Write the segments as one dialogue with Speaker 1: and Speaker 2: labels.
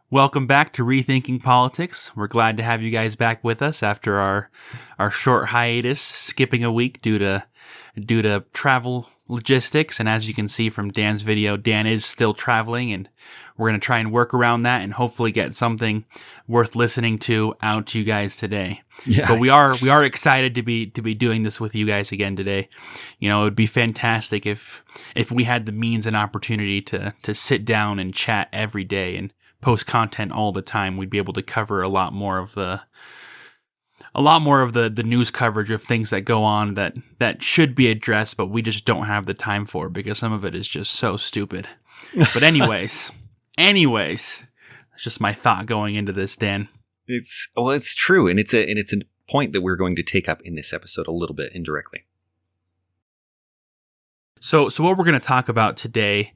Speaker 1: Welcome back to Rethinking Politics. We're glad to have you guys back with us after our short hiatus, skipping a week due to travel logistics. And as you can see from Dan's video, Dan is still traveling, and we're going to try and work around that and hopefully get something worth listening to out to you guys today.
Speaker 2: Yeah.
Speaker 1: But we are excited to be doing this with you guys again today. You know, it would be fantastic if we had the means and opportunity to sit down and chat every day and post content all the time. We'd be able to cover a lot more of the news coverage of things that go on that should be addressed, but we just don't have the time for because some of it is just so stupid. But anyways, that's just my thought going into this, Dan.
Speaker 2: It's true, and it's a point that we're going to take up in this episode a little bit indirectly.
Speaker 1: So what we're going to talk about today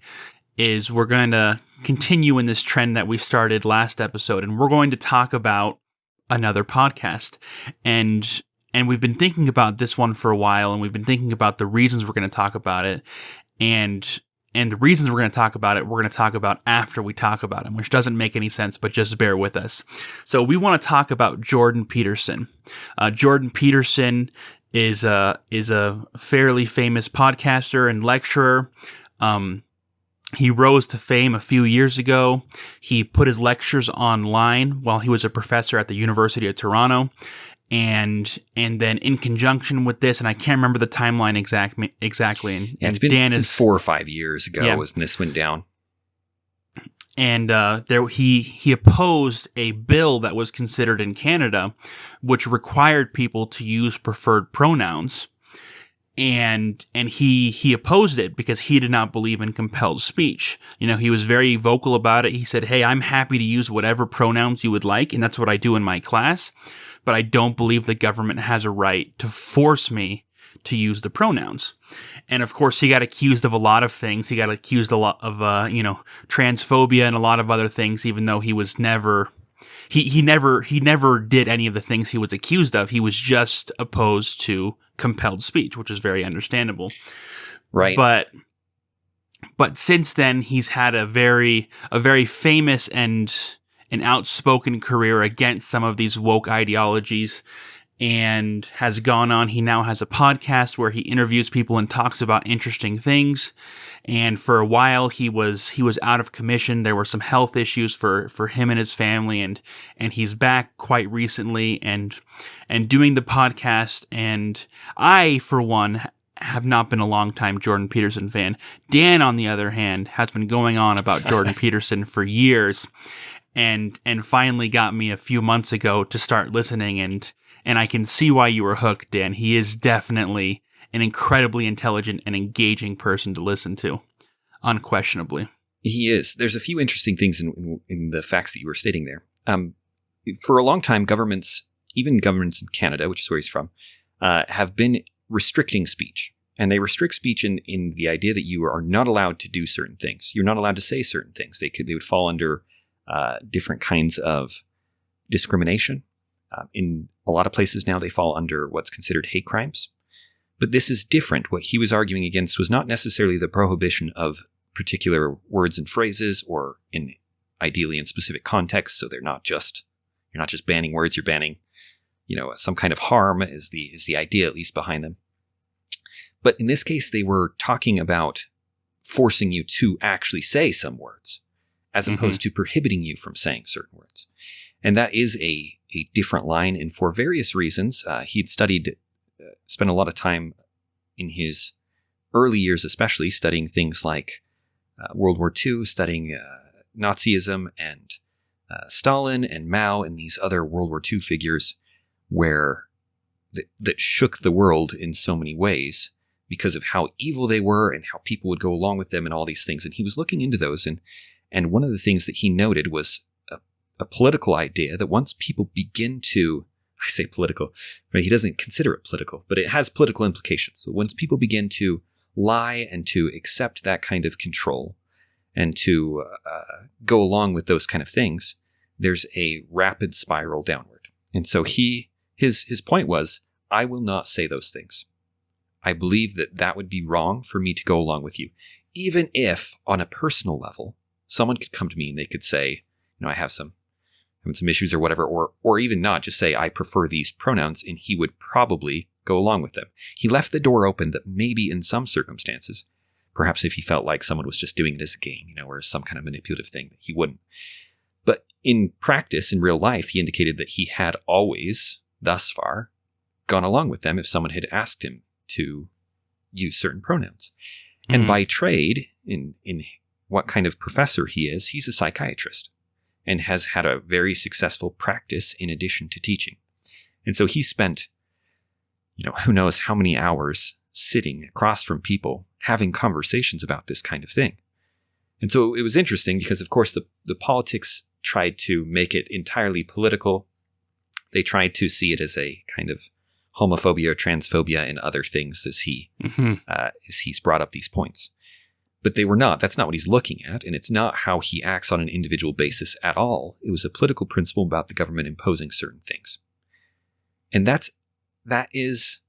Speaker 1: is we're going to continue in this trend that we started last episode, and we're going to talk about another podcast. And we've been thinking about this one for a while, and we've been thinking about the reasons we're going to talk about it. And the reasons we're going to talk about it, we're going to talk about after we talk about him, which doesn't make any sense, but just bear with us. So we want to talk about Jordan Peterson. Jordan Peterson is a fairly famous podcaster and lecturer. He rose to fame a few years ago. He put his lectures online while he was a professor at the University of Toronto. And then in conjunction with this, and I can't remember the timeline exactly. And
Speaker 2: it's been
Speaker 1: Dan
Speaker 2: 4 or 5 years ago when this went down.
Speaker 1: And he opposed a bill that was considered in Canada, which required people to use preferred pronouns. And he opposed it because he did not believe in compelled speech. You know, he was very vocal about it. He said, "Hey, I'm happy to use whatever pronouns you would like, and that's what I do in my class. But I don't believe the government has a right to force me to use the pronouns." And of course, he got accused of a lot of things. He got accused a lot of transphobia and a lot of other things, even though he was never. He never did any of the things he was accused of. He was just opposed to compelled speech, which is very understandable.
Speaker 2: Right.
Speaker 1: But since then, he's had a very famous and an outspoken career against some of these woke ideologies, and has gone on. He now has a podcast where he interviews people and talks about interesting things. And for a while, he was out of commission. There were some health issues for him and his family, and he's back quite recently and doing the podcast. And I, for one, have not been a long-time Jordan Peterson fan. Dan, on the other hand, has been going on about Jordan Peterson for years, and finally got me a few months ago to start listening. And I can see why you were hooked, Dan. He is definitely an incredibly intelligent and engaging person to listen to, unquestionably.
Speaker 2: He is. There's a few interesting things in the facts that you were stating there. For a long time, governments, even governments in Canada, which is where he's from, have been restricting speech. And they restrict speech in the idea that you are not allowed to do certain things. You're not allowed to say certain things. They would fall under different kinds of discrimination. In a lot of places now, they fall under what's considered hate crimes. But this is different. What he was arguing against was not necessarily the prohibition of particular words and phrases, or ideally in specific contexts. So you're not just banning words, you're banning, some kind of harm is the idea, at least, behind them. But in this case, they were talking about forcing you to actually say some words, as opposed to prohibiting you from saying certain words. And that is a different line, and for various reasons. He'd spent a lot of time in his early years, especially studying things like World War II, studying Nazism and Stalin and Mao and these other World War II figures that shook the world in so many ways because of how evil they were and how people would go along with them and all these things. And he was looking into those, and one of the things that he noted was a political idea that once people begin to, I say political, but he doesn't consider it political, but it has political implications. So once people begin to lie and to accept that kind of control and to go along with those kind of things, there's a rapid spiral downward. And so his point was, I will not say those things. I believe that would be wrong for me to go along with you. Even if, on a personal level, someone could come to me and they could say, I have some issues or whatever, or even not, just say, I prefer these pronouns, and he would probably go along with them. He left the door open that maybe in some circumstances, perhaps if he felt like someone was just doing it as a game, or as some kind of manipulative thing, he wouldn't. But in practice, in real life, he indicated that he had always, thus far, gone along with them if someone had asked him to use certain pronouns. And by trade, in what kind of professor he is, he's a psychiatrist and has had a very successful practice in addition to teaching. And so he spent, who knows how many hours sitting across from people having conversations about this kind of thing. And so it was interesting because, of course, the politics tried to make it entirely political. They tried to see it as a kind of homophobia, transphobia, and other things as he's brought up these points. But they were not. That's not what he's looking at, and it's not how he acts on an individual basis at all. It was a political principle about the government imposing certain things. And that is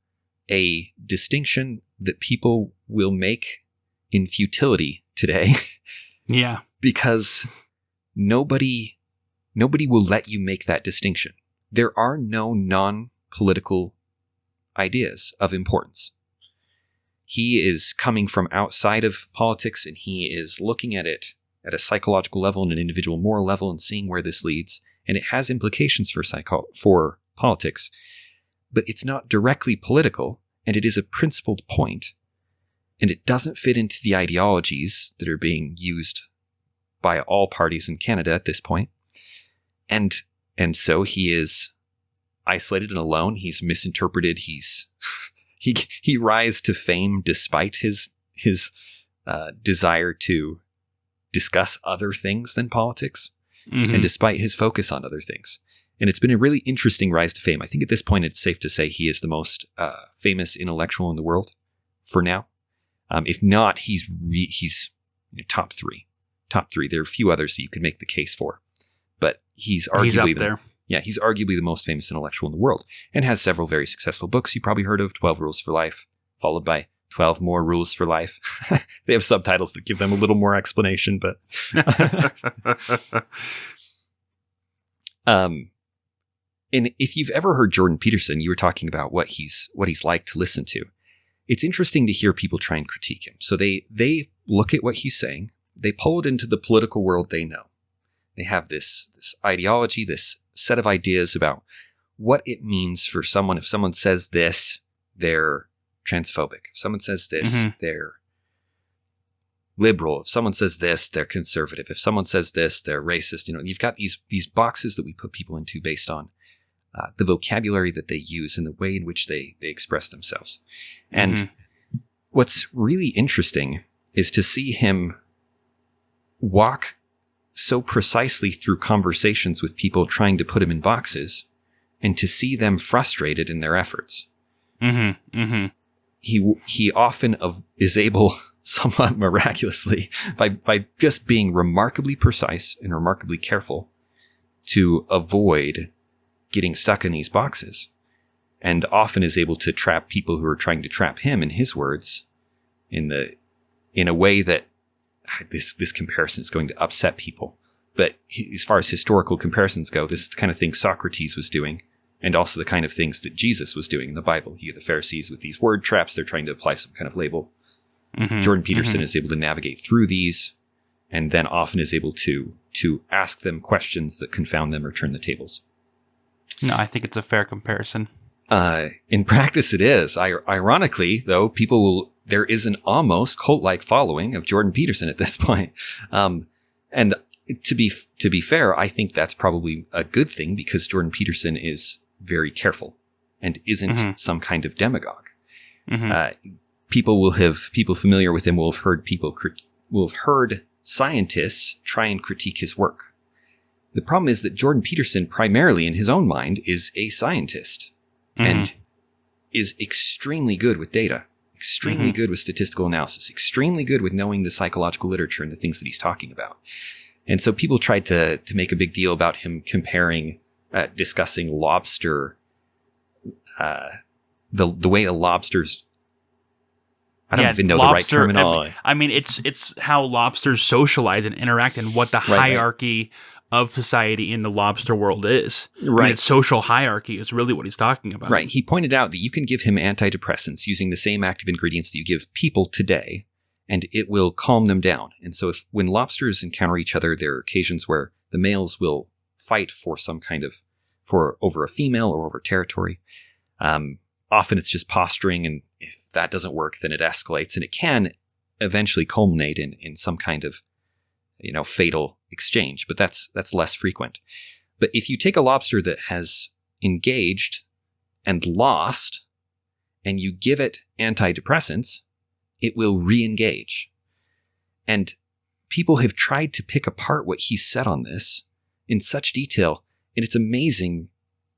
Speaker 2: a distinction that people will make in futility today.
Speaker 1: Yeah.
Speaker 2: Because nobody will let you make that distinction. There are no non-political ideas of importance. He is coming from outside of politics, and he is looking at it at a psychological level and an individual moral level and seeing where this leads. And it has implications for politics, but it's not directly political, and it is a principled point, and it doesn't fit into the ideologies that are being used by all parties in Canada at this point. And so he is isolated and alone. He's misinterpreted. He rise to fame despite his desire to discuss other things than politics, and despite his focus on other things. And it's been a really interesting rise to fame. I think at this point it's safe to say he is the most famous intellectual in the world for now. If not, he's top three. Top three. There are a few others that you could make the case for, but he's arguably
Speaker 1: up there.
Speaker 2: He's arguably the most famous intellectual in the world and has several very successful books you probably heard of, 12 Rules for Life, followed by 12 More Rules for Life. They have subtitles that give them a little more explanation, but and if you've ever heard Jordan Peterson, you were talking about what he's like to listen to. It's interesting to hear people try and critique him. So they look at what he's saying, they pull it into the political world they know. They have this ideology, this set of ideas about what it means for someone. If someone says this, they're transphobic. If someone says this, they're liberal. If someone says this, they're conservative. If someone says this, they're racist. You've got these boxes that we put people into based on the vocabulary that they use and the way in which they express themselves. And what's really interesting is to see him walk so precisely through conversations with people trying to put him in boxes, and to see them frustrated in their efforts. He often is able, somewhat miraculously, by just being remarkably precise and remarkably careful, to avoid getting stuck in these boxes, and often is able to trap people who are trying to trap him, in his words, in a way that this comparison is going to upset people. But as far as historical comparisons go, this is the kind of thing Socrates was doing, and also the kind of things that Jesus was doing in the Bible. You get the Pharisees with these word traps. They're trying to apply some kind of label. Jordan Peterson is able to navigate through these, and then often is able to ask them questions that confound them or turn the tables.
Speaker 1: No, I think it's a fair comparison.
Speaker 2: In practice, it is. Ironically, though, there is an almost cult-like following of Jordan Peterson at this point. And to be fair, I think that's probably a good thing, because Jordan Peterson is very careful and isn't some kind of demagogue. People familiar with him will have heard scientists try and critique his work. The problem is that Jordan Peterson, primarily in his own mind, is a scientist and is extremely good with data, extremely good with statistical analysis, extremely good with knowing the psychological literature and the things that he's talking about. And so people tried to make a big deal about him discussing lobster, the way a lobster's, I don't even know the right terminology.
Speaker 1: I mean, it's how lobsters socialize and interact, and what the hierarchy society in the lobster world is.
Speaker 2: Right.
Speaker 1: I mean, its social hierarchy is really what he's talking about.
Speaker 2: Right. He pointed out that you can give him antidepressants using the same active ingredients that you give people today, and it will calm them down. And so when lobsters encounter each other, there are occasions where the males will fight for over a female or over territory. Often it's just posturing, and if that doesn't work, then it escalates, and it can eventually culminate in some kind of, fatal exchange, but that's less frequent. But if you take a lobster that has engaged and lost, and you give it antidepressants, it will re-engage. And people have tried to pick apart what he said on this in such detail, and it's amazing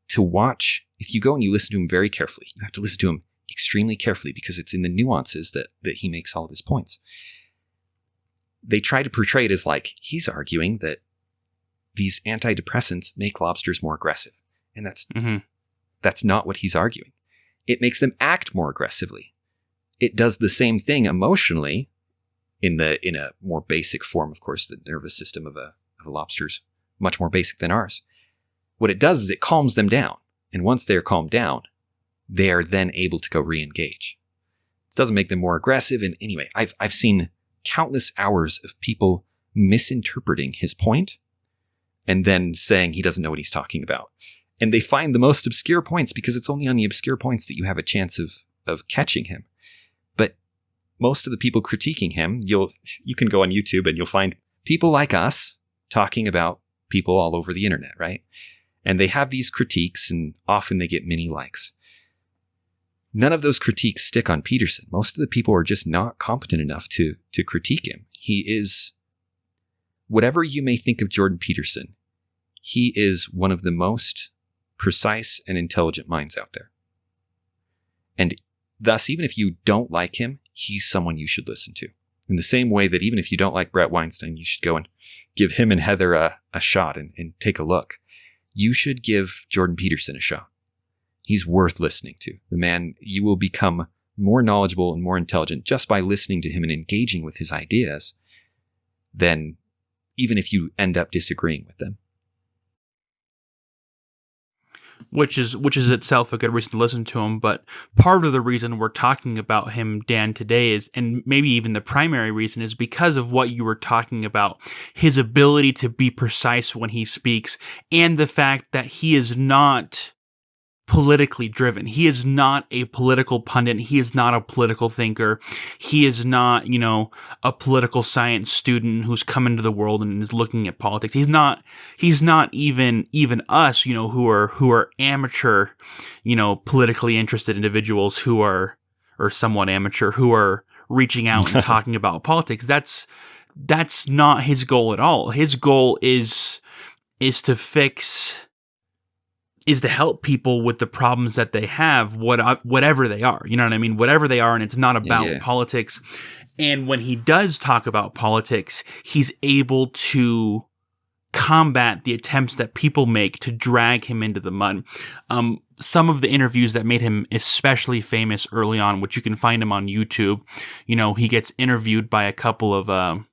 Speaker 2: to watch. If you go and you listen to him very carefully, you have to listen to him extremely carefully because it's in the nuances that he makes all of his points. They try to portray it as like he's arguing that these antidepressants make lobsters more aggressive. And that's not what he's arguing. It makes them act more aggressively. It does the same thing emotionally in a more basic form. Of course, the nervous system of a lobster's much more basic than ours. What it does is it calms them down. And once they're calmed down, they are then able to go re-engage. It doesn't make them more aggressive. And anyway, I've seen countless hours of people misinterpreting his point and then saying he doesn't know what he's talking about. And they find the most obscure points because it's only on the obscure points that you have a chance of catching him. But most of the people critiquing him, you can go on YouTube and you'll find people like us talking about people all over the internet, right? And they have these critiques, and often they get many likes. None of those critiques stick on Peterson. Most of the people are just not competent enough to critique him. He is, whatever you may think of Jordan Peterson, he is one of the most precise and intelligent minds out there. And thus, even if you don't like him, he's someone you should listen to. In the same way that even if you don't like Brett Weinstein, you should go and give him and Heather a shot and take a look. You should give Jordan Peterson a shot. He's worth listening to. The man, you will become more knowledgeable and more intelligent just by listening to him and engaging with his ideas than even if you end up disagreeing with them.
Speaker 1: Which is itself a good reason to listen to him. But part of the reason we're talking about him, Dan, today is, and maybe even the primary reason, is because of what you were talking about, his ability to be precise when he speaks, and the fact that he is not politically driven. He is not a political pundit. He is not a political thinker. He is not, a political science student who's come into the world and is looking at politics. He's not even us, who are amateur, politically interested individuals who are, or somewhat amateur, who are reaching out and talking about politics. That's not his goal at all. His goal is to help people with the problems that they have, whatever they are. You know what I mean? Whatever they are, and it's not about politics. And when he does talk about politics, he's able to combat the attempts that people make to drag him into the mud. Some of the interviews that made him especially famous early on, which you can find him on YouTube, he gets interviewed by a couple of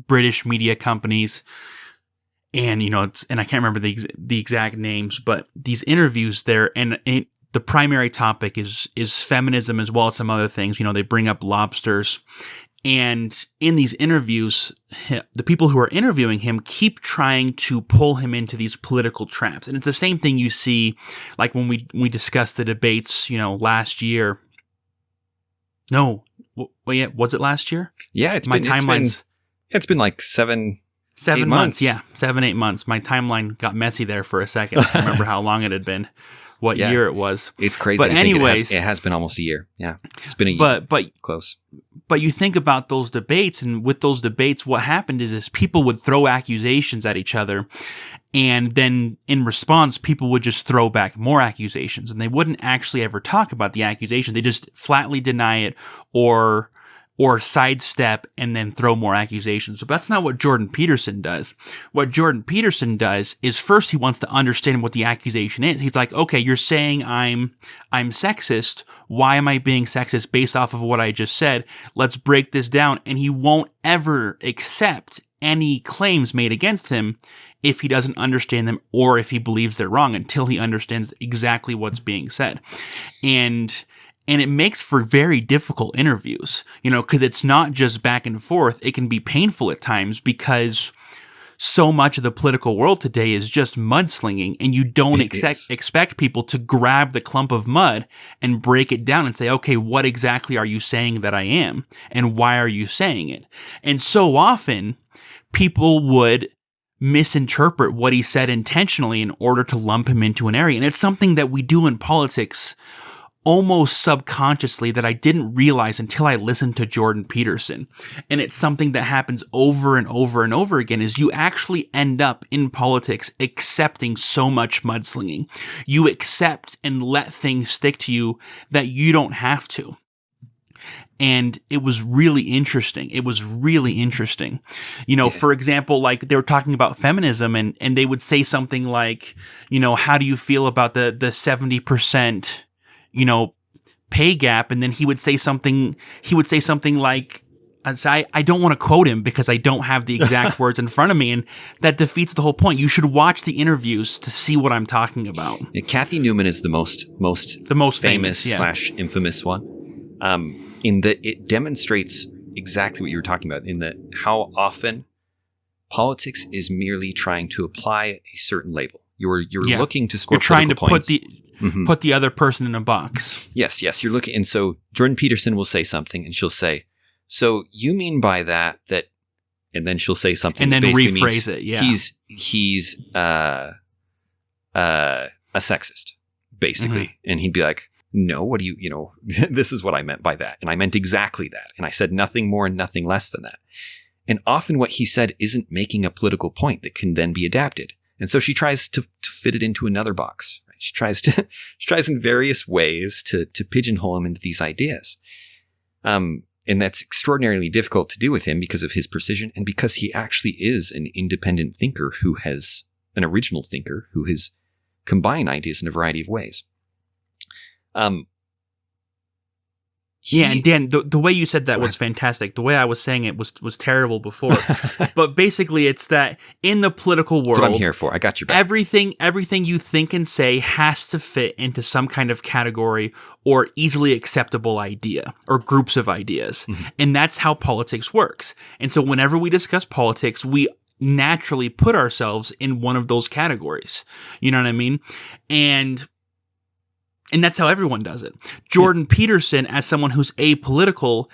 Speaker 1: British media companies. And, and I can't remember the exact names, but these interviews there, and the primary topic is feminism as well as some other things. They bring up lobsters. And in these interviews, the people who are interviewing him keep trying to pull him into these political traps. And it's the same thing you see, like when we discussed the debates, last year. No, was it last year?
Speaker 2: Yeah, it's been like 7 months.
Speaker 1: Yeah, 7-8 months. My timeline got messy there for a second. I don't remember how long it had been, what year it was.
Speaker 2: It's crazy.
Speaker 1: But anyways,
Speaker 2: it has been almost a year. Yeah, it's been a year.
Speaker 1: But
Speaker 2: close.
Speaker 1: But you think about those debates, and with those debates, what happened is people would throw accusations at each other, and then in response, people would just throw back more accusations, and they wouldn't actually ever talk about the accusation. They just flatly deny it, or or sidestep and then throw more accusations. But that's not what Jordan Peterson does. What Jordan Peterson does is first he wants to understand what the accusation is. He's like, okay, you're saying I'm sexist. Why am I being sexist based off of what I just said? Let's break this down. And he won't ever accept any claims made against him if he doesn't understand them or if he believes they're wrong until he understands exactly what's being said. And it makes for very difficult interviews, because it's not just back and forth. It can be painful at times because so much of the political world today is just mudslinging, and you don't expect people to grab the clump of mud and break it down and say, okay, what exactly are you saying that I am? And why are you saying it? And so often people would misinterpret what he said intentionally in order to lump him into an area. And it's something that we do in politics almost subconsciously that I didn't realize until I listened to Jordan Peterson. And it's something that happens over and over and over again is you actually end up in politics accepting so much mudslinging. You accept and let things stick to you that you don't have to. And it was really interesting. For example, like they were talking about feminism and they would say something like, how do you feel about the 70%, pay gap? And then he would say something like, I don't want to quote him because I don't have the exact words in front of me, and that defeats the whole point. You should watch the interviews to see what I'm talking about.
Speaker 2: Yeah, Kathy Newman is the most famous / infamous one. In that it demonstrates exactly what you were talking about, in that how often politics is merely trying to apply a certain label. You're looking to score political points. You're trying to
Speaker 1: put the other person in a box.
Speaker 2: Yes, you're looking. And so Jordan Peterson will say something and she'll say, so you mean by that, and then she'll say something
Speaker 1: and
Speaker 2: that
Speaker 1: then
Speaker 2: basically
Speaker 1: rephrase
Speaker 2: means
Speaker 1: it. Yeah.
Speaker 2: He's a sexist, basically. And he'd be like, no, what do you this is what I meant by that. And I meant exactly that. And I said nothing more and nothing less than that. And often what he said isn't making a political point that can then be adapted. And so she tries to fit it into another box. Right? She tries in various ways to pigeonhole him into these ideas. And that's extraordinarily difficult to do with him because of his precision and because he actually is an independent thinker an original thinker who has combined ideas in a variety of ways.
Speaker 1: And Dan, the way you said that was fantastic. The way I was saying it was terrible before. But basically, it's that in the political world,
Speaker 2: that's what I'm here for. I got your back.
Speaker 1: Everything you think and say has to fit into some kind of category or easily acceptable idea or groups of ideas. Mm-hmm. And that's how politics works. And so whenever we discuss politics, we naturally put ourselves in one of those categories. You know what I mean? And that's how everyone does it. Jordan Peterson, as someone who's apolitical,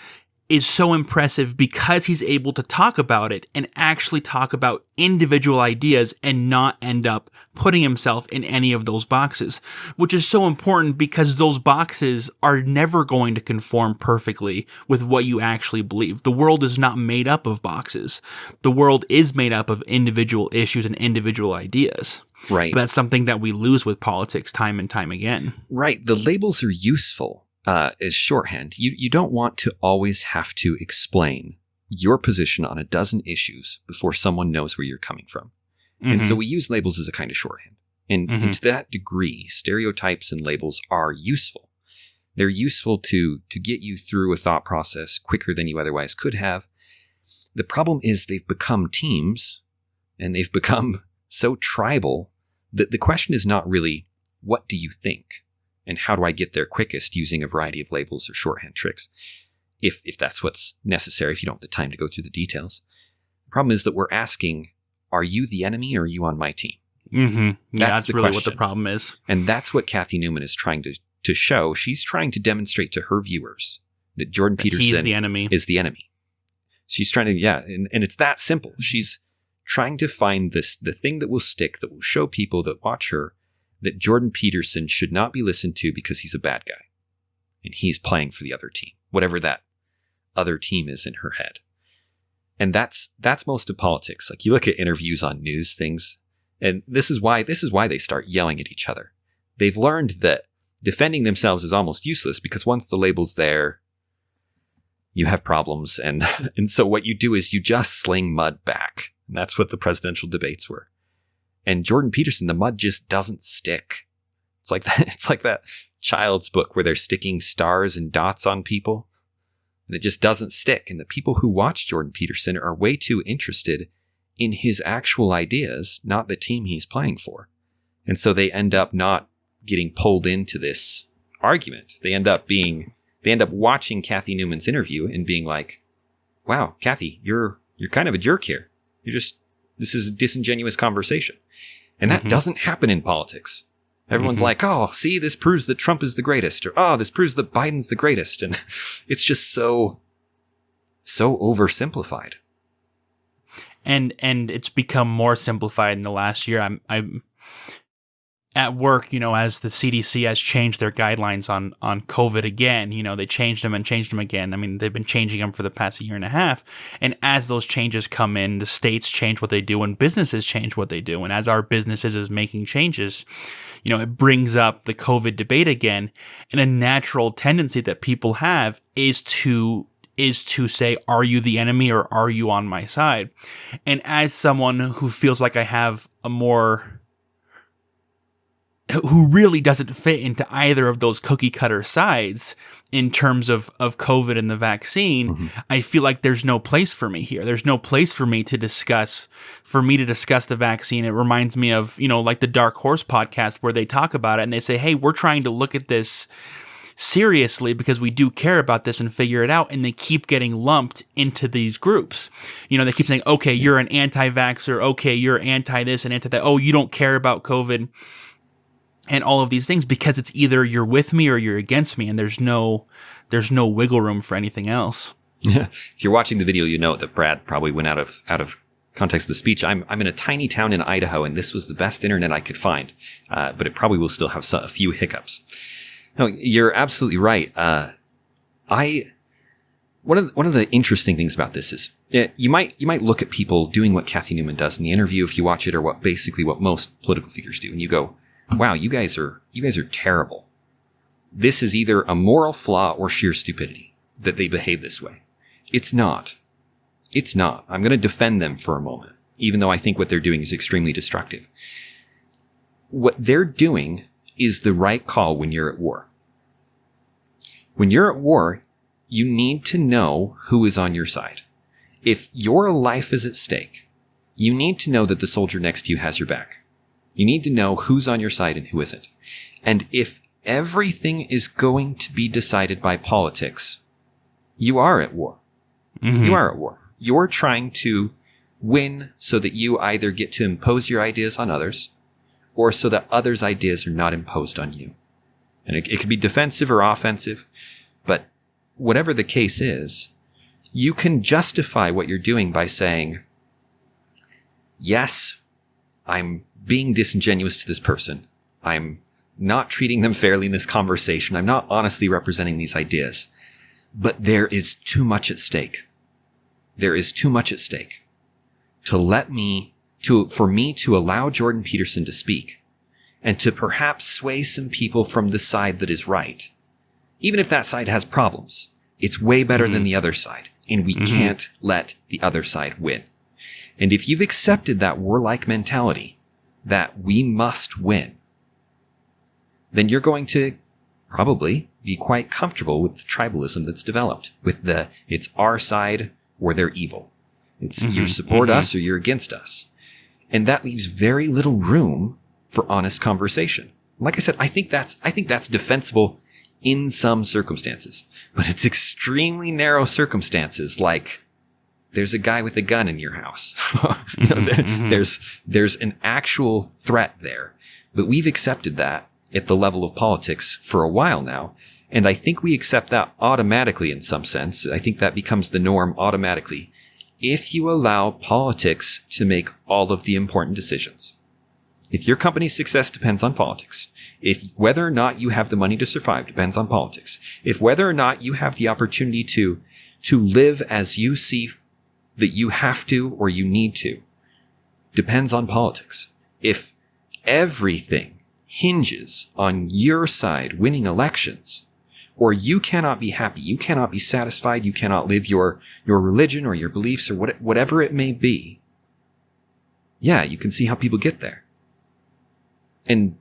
Speaker 1: is so impressive because he's able to talk about it and actually talk about individual ideas and not end up putting himself in any of those boxes, which is so important because those boxes are never going to conform perfectly with what you actually believe. The world is not made up of boxes. The world is made up of individual issues and individual ideas.
Speaker 2: Right.
Speaker 1: But that's something that we lose with politics time and time again.
Speaker 2: Right. The labels are useful as shorthand. You don't want to always have to explain your position on a dozen issues before someone knows where you're coming from. Mm-hmm. And so we use labels as a kind of shorthand. And to that degree, stereotypes and labels are useful. They're useful to get you through a thought process quicker than you otherwise could have. The problem is they've become teams and they've become so tribal that the question is not really, what do you think? And how do I get there quickest using a variety of labels or shorthand tricks? If that's what's necessary, if you don't have the time to go through the details. The problem is that we're asking, are you the enemy or are you on my team?
Speaker 1: Mm-hmm. Yeah, that's really
Speaker 2: question.
Speaker 1: What the problem is.
Speaker 2: And that's what Kathy Newman is trying to show. She's trying to demonstrate to her viewers that Jordan Peterson is the enemy. She's trying to, and it's that simple. She's trying to find the thing that will stick, that will show people that watch her that Jordan Peterson should not be listened to because he's a bad guy. And he's playing for the other team, whatever that other team is in her head. And that's most of politics. Like you look at interviews on news things, and this is why they start yelling at each other. They've learned that defending themselves is almost useless because once the label's there, you have problems. And, and so what you do is you just sling mud back. And that's what the presidential debates were. And Jordan Peterson, the mud just doesn't stick. It's like that child's book where they're sticking stars and dots on people. And it just doesn't stick. And the people who watch Jordan Peterson are way too interested in his actual ideas, not the team he's playing for. And so they end up not getting pulled into this argument. They end up watching Kathy Newman's interview and being like, wow, Kathy, you're kind of a jerk here. This is a disingenuous conversation. And that doesn't happen in politics. Everyone's like, oh, see, this proves that Trump is the greatest, or oh, this proves that Biden's the greatest. And it's just so oversimplified.
Speaker 1: And it's become more simplified in the last year. I'm at work, as the CDC has changed their guidelines on COVID again, they changed them again. I mean, they've been changing them for the past year and a half. And as those changes come in, the states change what they do and businesses change what they do. And as our businesses is making changes, it brings up the COVID debate again. And a natural tendency that people have is to say, are you the enemy or are you on my side? And as someone who feels like I have who really doesn't fit into either of those cookie cutter sides in terms of COVID and the vaccine, I feel like there's no place for me here. There's no place for me to discuss the vaccine. It reminds me of, like the Dark Horse podcast where they talk about it and they say, hey, we're trying to look at this seriously because we do care about this and figure it out. And they keep getting lumped into these groups. They keep saying, okay, you're an anti-vaxxer. Okay, you're anti this and anti that. Oh, you don't care about COVID. And all of these things, because it's either you're with me or you're against me, and there's no wiggle room for anything else.
Speaker 2: Yeah. If you're watching the video, you know that Brad probably went out of context of the speech. I'm in a tiny town in Idaho, and this was the best internet I could find, but it probably will still have a few hiccups. No, you're absolutely right. One of the interesting things about this is you might look at people doing what Kathy Newman does in the interview if you watch it, or what most political figures do, and you go, wow, you guys are terrible. This is either a moral flaw or sheer stupidity that they behave this way. It's not. I'm going to defend them for a moment, even though I think what they're doing is extremely destructive. What they're doing is the right call when you're at war. When you're at war, you need to know who is on your side. If your life is at stake, you need to know that the soldier next to you has your back. You need to know who's on your side and who isn't. And if everything is going to be decided by politics, you are at war. You are at war. You're trying to win so that you either get to impose your ideas on others, or so that others' ideas are not imposed on you. And it could be defensive or offensive, but whatever the case is, you can justify what you're doing by saying, yes, I'm being disingenuous to this person. I'm not treating them fairly in this conversation. I'm not honestly representing these ideas. But there is too much at stake. There is too much at stake for me to allow Jordan Peterson to speak and to perhaps sway some people from the side that is right. Even if that side has problems, it's way better than the other side, and we can't let the other side win. And if you've accepted that warlike mentality, that we must win, then you're going to probably be quite comfortable with the tribalism that's developed, with it's our side or they're evil. It's you support us or you're against us. And that leaves very little room for honest conversation. Like I said, I think that's defensible in some circumstances, but it's extremely narrow circumstances, like there's a guy with a gun in your house. There's an actual threat there. But we've accepted that at the level of politics for a while now. And I think we accept that automatically in some sense. I think that becomes the norm automatically if you allow politics to make all of the important decisions. If your company's success depends on politics, if whether or not you have the money to survive depends on politics, if whether or not you have the opportunity to live as you see that you have to or you need to depends on politics. If everything hinges on your side winning elections, or you cannot be happy, you cannot be satisfied, you cannot live your religion or your beliefs or whatever it may be, yeah, you can see how people get there. And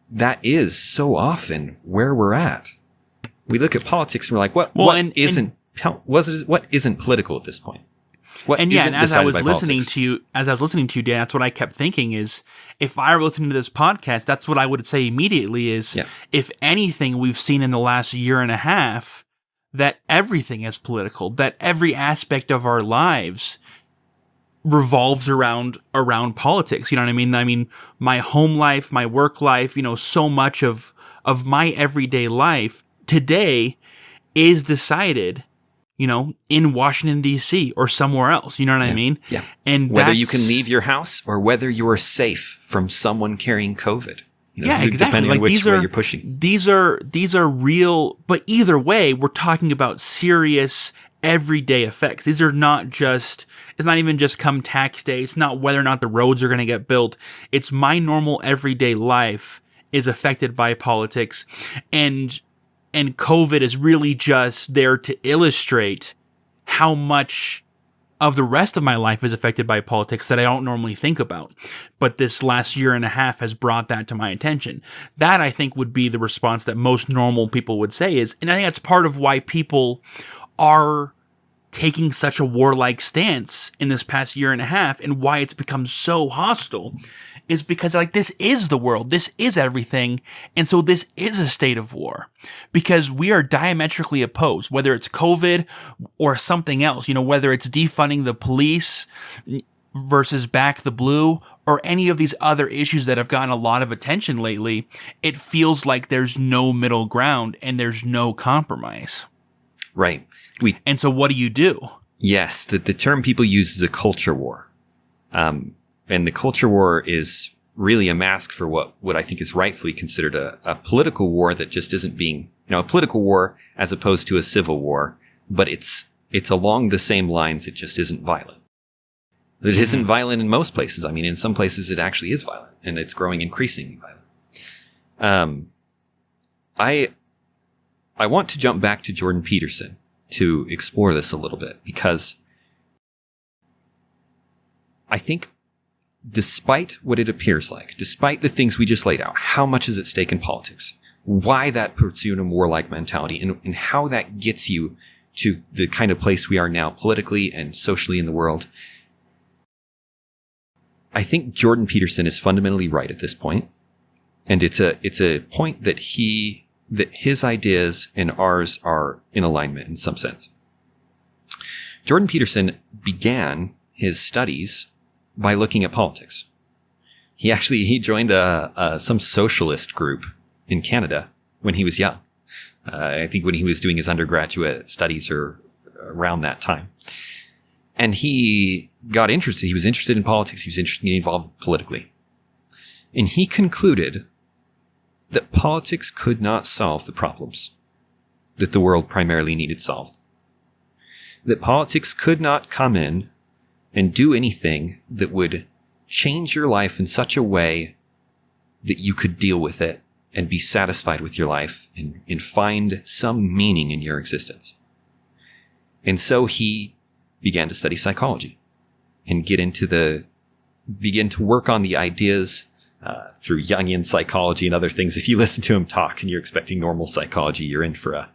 Speaker 2: that is so often where we're at. We look at politics and we're like, what isn't political at this point?
Speaker 1: As I was listening to you, Dan, that's what I kept thinking is, if I were listening to this podcast, that's what I would say immediately is, if anything we've seen in the last year and a half, that everything is political, that every aspect of our lives revolves around politics. You know what I mean? I mean, my home life, my work life, so much of my everyday life today is decided, in Washington, D.C. or somewhere else. You know what I mean?
Speaker 2: Yeah.
Speaker 1: And
Speaker 2: whether you can leave your house or whether you are safe from someone carrying COVID.
Speaker 1: Exactly.
Speaker 2: Depending on which way you're pushing.
Speaker 1: These are real, but either way, we're talking about serious everyday effects. These are not just, it's not even just come tax day. It's not whether or not the roads are going to get built. It's my normal everyday life is affected by politics. And COVID is really just there to illustrate how much of the rest of my life is affected by politics that I don't normally think about. But this last year and a half has brought that to my attention. That, I think, would be the response that most normal people would say is, and I think that's part of why people are taking such a warlike stance in this past year and a half, and why it's become so hostile, is because this is the world, this is everything, and so this is a state of war, because we are diametrically opposed, whether it's COVID or something else, whether it's defunding the police versus back the blue, or any of these other issues that have gotten a lot of attention lately. It feels like there's no middle ground and there's no compromise.
Speaker 2: Right.
Speaker 1: And so what do you do?
Speaker 2: Yes, the term people use is a culture war. And the culture war is really a mask for what I think is rightfully considered a political war that just isn't being, a political war as opposed to a civil war, but it's along the same lines. It just isn't violent. It isn't violent in most places. I mean, in some places it actually is violent, and it's growing increasingly violent. I want to jump back to Jordan Peterson to explore this a little bit, because I think despite what it appears like, despite the things we just laid out, how much is at stake in politics, why that puts you in a warlike mentality, and how that gets you to the kind of place we are now politically and socially in the world, I think Jordan Peterson is fundamentally right at this point. And it's a point that his ideas and ours are in alignment in some sense. Jordan Peterson began his studies by looking at politics. He joined some socialist group in Canada when he was young. I think when he was doing his undergraduate studies or around that time. And he got interested. He was interested in politics. He was interested in getting involved politically. And he concluded that politics could not solve the problems that the world primarily needed solved. That politics could not come in and do anything that would change your life in such a way that you could deal with it and be satisfied with your life and find some meaning in your existence. And so he began to study psychology and begin to work on the ideas through Jungian psychology and other things. If you listen to him talk and you're expecting normal psychology, you're in for a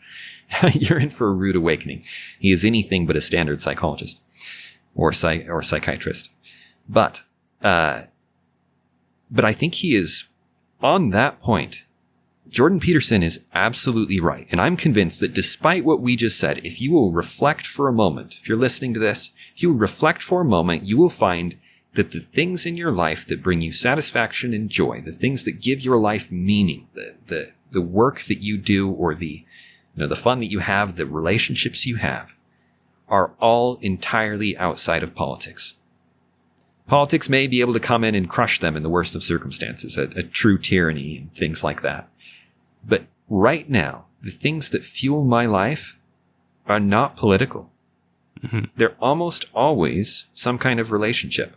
Speaker 2: rude awakening. He is anything but a standard psychologist or psychiatrist. But I think he is on that point. Jordan Peterson is absolutely right. And I'm convinced that despite what we just said, if you will reflect for a moment, if you're listening to this, if you will reflect for a moment, you will find that the things in your life that bring you satisfaction and joy, the things that give your life meaning, the work that you do, or the fun that you have, the relationships you have, are all entirely outside of politics. Politics may be able to come in and crush them in the worst of circumstances, a true tyranny and things like that. But right now, the things that fuel my life are not political. Mm-hmm. They're almost always some kind of relationship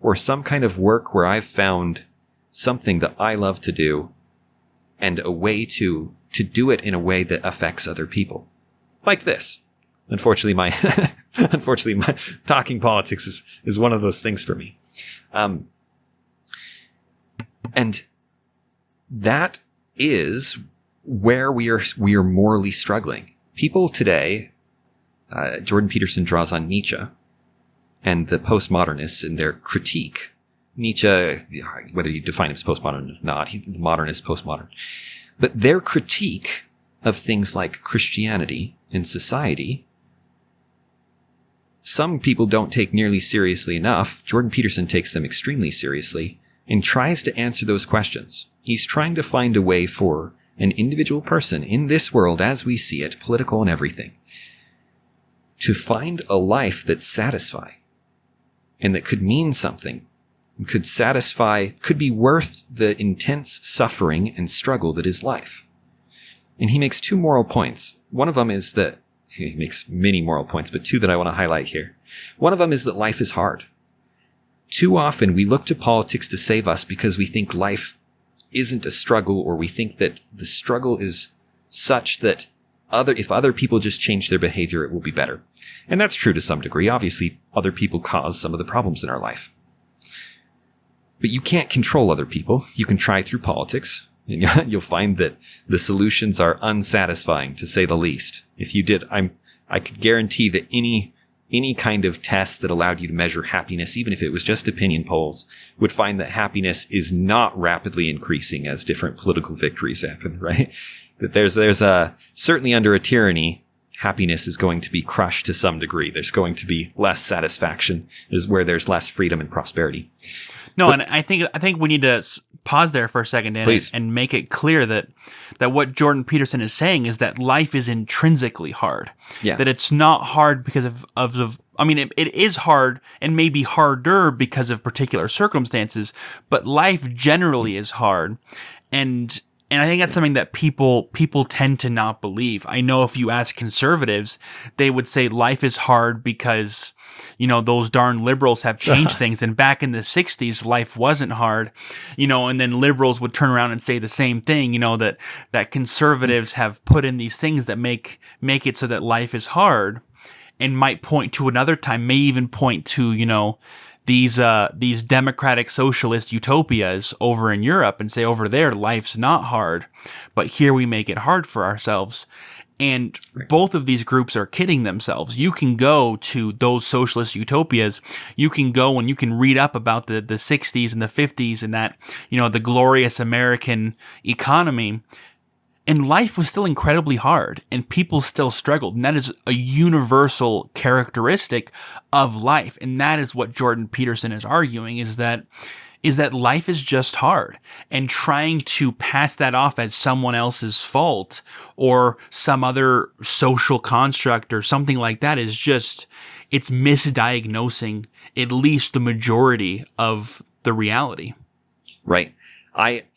Speaker 2: or some kind of work where I've found something that I love to do and a way to to do it in a way that affects other people. Like this. Unfortunately, my talking politics is one of those things for me. And that is where we are morally struggling. People today, Jordan Peterson draws on Nietzsche and the postmodernists in their critique. Nietzsche, whether you define him as postmodern or not, he's the modernist, postmodern. But their critique of things like Christianity and society, some people don't take nearly seriously enough. Jordan Peterson takes them extremely seriously and tries to answer those questions. He's trying to find a way for an individual person in this world as we see it, political and everything, to find a life that's satisfying and that could mean something, could satisfy, could be worth the intense suffering and struggle that is life. And he makes two moral points. One of them is that, he makes many moral points, but two that I want to highlight here. One of them is that life is hard. Too often we look to politics to save us because we think life isn't a struggle, or we think that the struggle is such that if other people just change their behavior, it will be better. And that's true to some degree. Obviously, other people cause some of the problems in our life. But you can't control other people. You can try through politics, and you'll find that the solutions are unsatisfying, to say the least. If you did, I could guarantee that any kind of test that allowed you to measure happiness, even if it was just opinion polls, would find that happiness is not rapidly increasing as different political victories happen, right? That there's certainly under a tyranny, happiness is going to be crushed to some degree. There's going to be less satisfaction, is where there's less freedom and prosperity.
Speaker 1: No, and I think we need to pause there for a second, Dan, and make it clear that what Jordan Peterson is saying is that life is intrinsically hard. Yeah. That it's not hard because of I mean, it is hard and maybe harder because of particular circumstances, but life generally is hard. And I think that's something that people tend to not believe. I know if you ask conservatives, they would say life is hard because, those darn liberals have changed things. And back in the 60s, life wasn't hard, and then liberals would turn around and say the same thing, that conservatives have put in these things that make it so that life is hard, and might point to another time, may even point to, these democratic socialist utopias over in Europe and say over there life's not hard, but here we make it hard for ourselves. And both of these groups are kidding themselves. You can go to those socialist utopias. You can go and you can read up about the 60s and the 50s and that, the glorious American economy. And life was still incredibly hard, and people still struggled. And that is a universal characteristic of life. And that is what Jordan Peterson is arguing, is that life is just hard. And trying to pass that off as someone else's fault or some other social construct or something like that is just, it's misdiagnosing at least the majority of the reality.
Speaker 2: Right.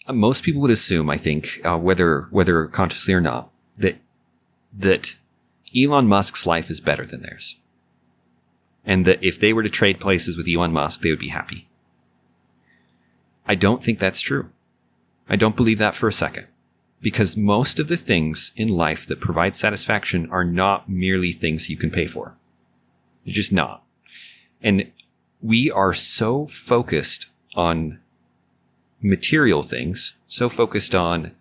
Speaker 2: Most people would assume, I think, whether consciously or not, that Elon Musk's life is better than theirs. And that if they were to trade places with Elon Musk, they would be happy. I don't think that's true. I don't believe that for a second. Because most of the things in life that provide satisfaction are not merely things you can pay for. They're just not. And we are so focused on material things, so focused on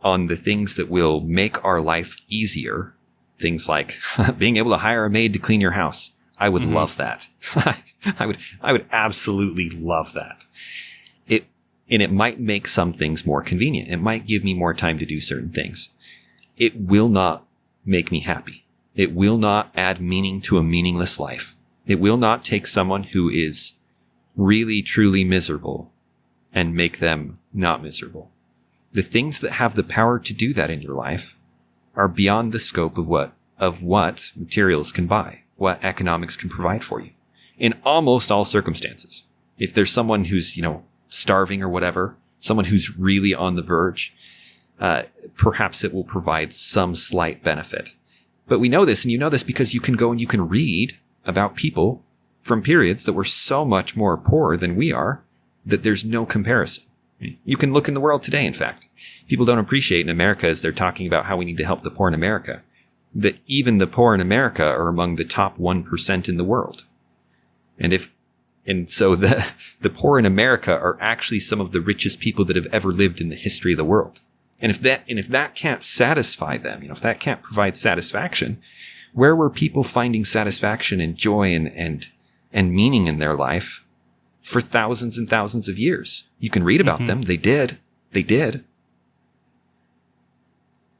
Speaker 2: the things that will make our life easier. Things like being able to hire a maid to clean your house. I would love that. I would absolutely love that. It might make some things more convenient. It might give me more time to do certain things. It will not make me happy. It will not add meaning to a meaningless life. It will not take someone who is really, truly miserable and make them not miserable. The things that have the power to do that in your life are beyond the scope of what materials can buy, what economics can provide for you. In almost all circumstances. If there's someone who's, starving or whatever, someone who's really on the verge, perhaps it will provide some slight benefit. But we know this, and you know this because you can go and you can read about people from periods that were so much more poor than we are, that there's no comparison. You can look in the world today, in fact. People don't appreciate in America, as they're talking about how we need to help the poor in America, that even the poor in America are among the top 1% in the world. And so the poor in America are actually some of the richest people that have ever lived in the history of the world. And if that can't satisfy them, if that can't provide satisfaction, where were people finding satisfaction and joy and meaning in their life for thousands and thousands of years? You can read about them. They did.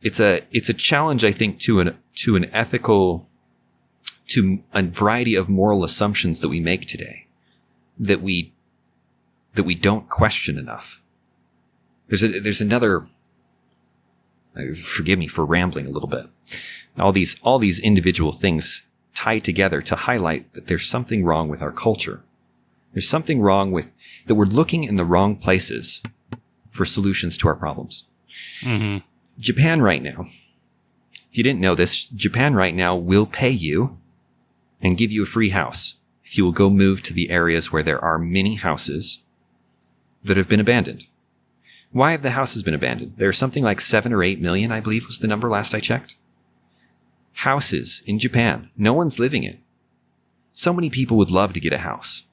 Speaker 2: It's a challenge, I think, to an ethical, to a variety of moral assumptions that we make today that we don't question enough. There's another. Forgive me for rambling a little bit. All these individual things tie together to highlight that there's something wrong with our culture. There's something wrong with that we're looking in the wrong places for solutions to our problems. Mm-hmm. Japan right now, if you didn't know this, Japan right now will pay you and give you a free house if you will go move to the areas where there are many houses that have been abandoned. Why have the houses been abandoned? There's something like 7 or 8 million, I believe was the number last I checked. Houses in Japan. No one's living in. So many people would love to get a house.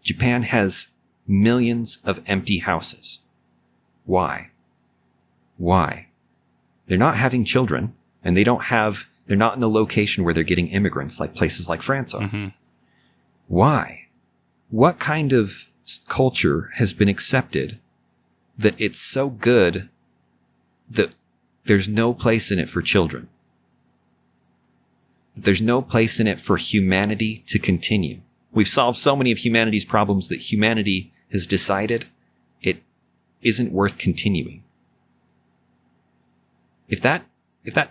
Speaker 2: Japan has millions of empty houses. Why? They're not having children, and they're not in the location where they're getting immigrants like places like France are. Mm-hmm. Why? What kind of culture has been accepted that it's so good that there's no place in it for children? That there's no place in it for humanity to continue? We've solved so many of humanity's problems that humanity has decided it isn't worth continuing. If that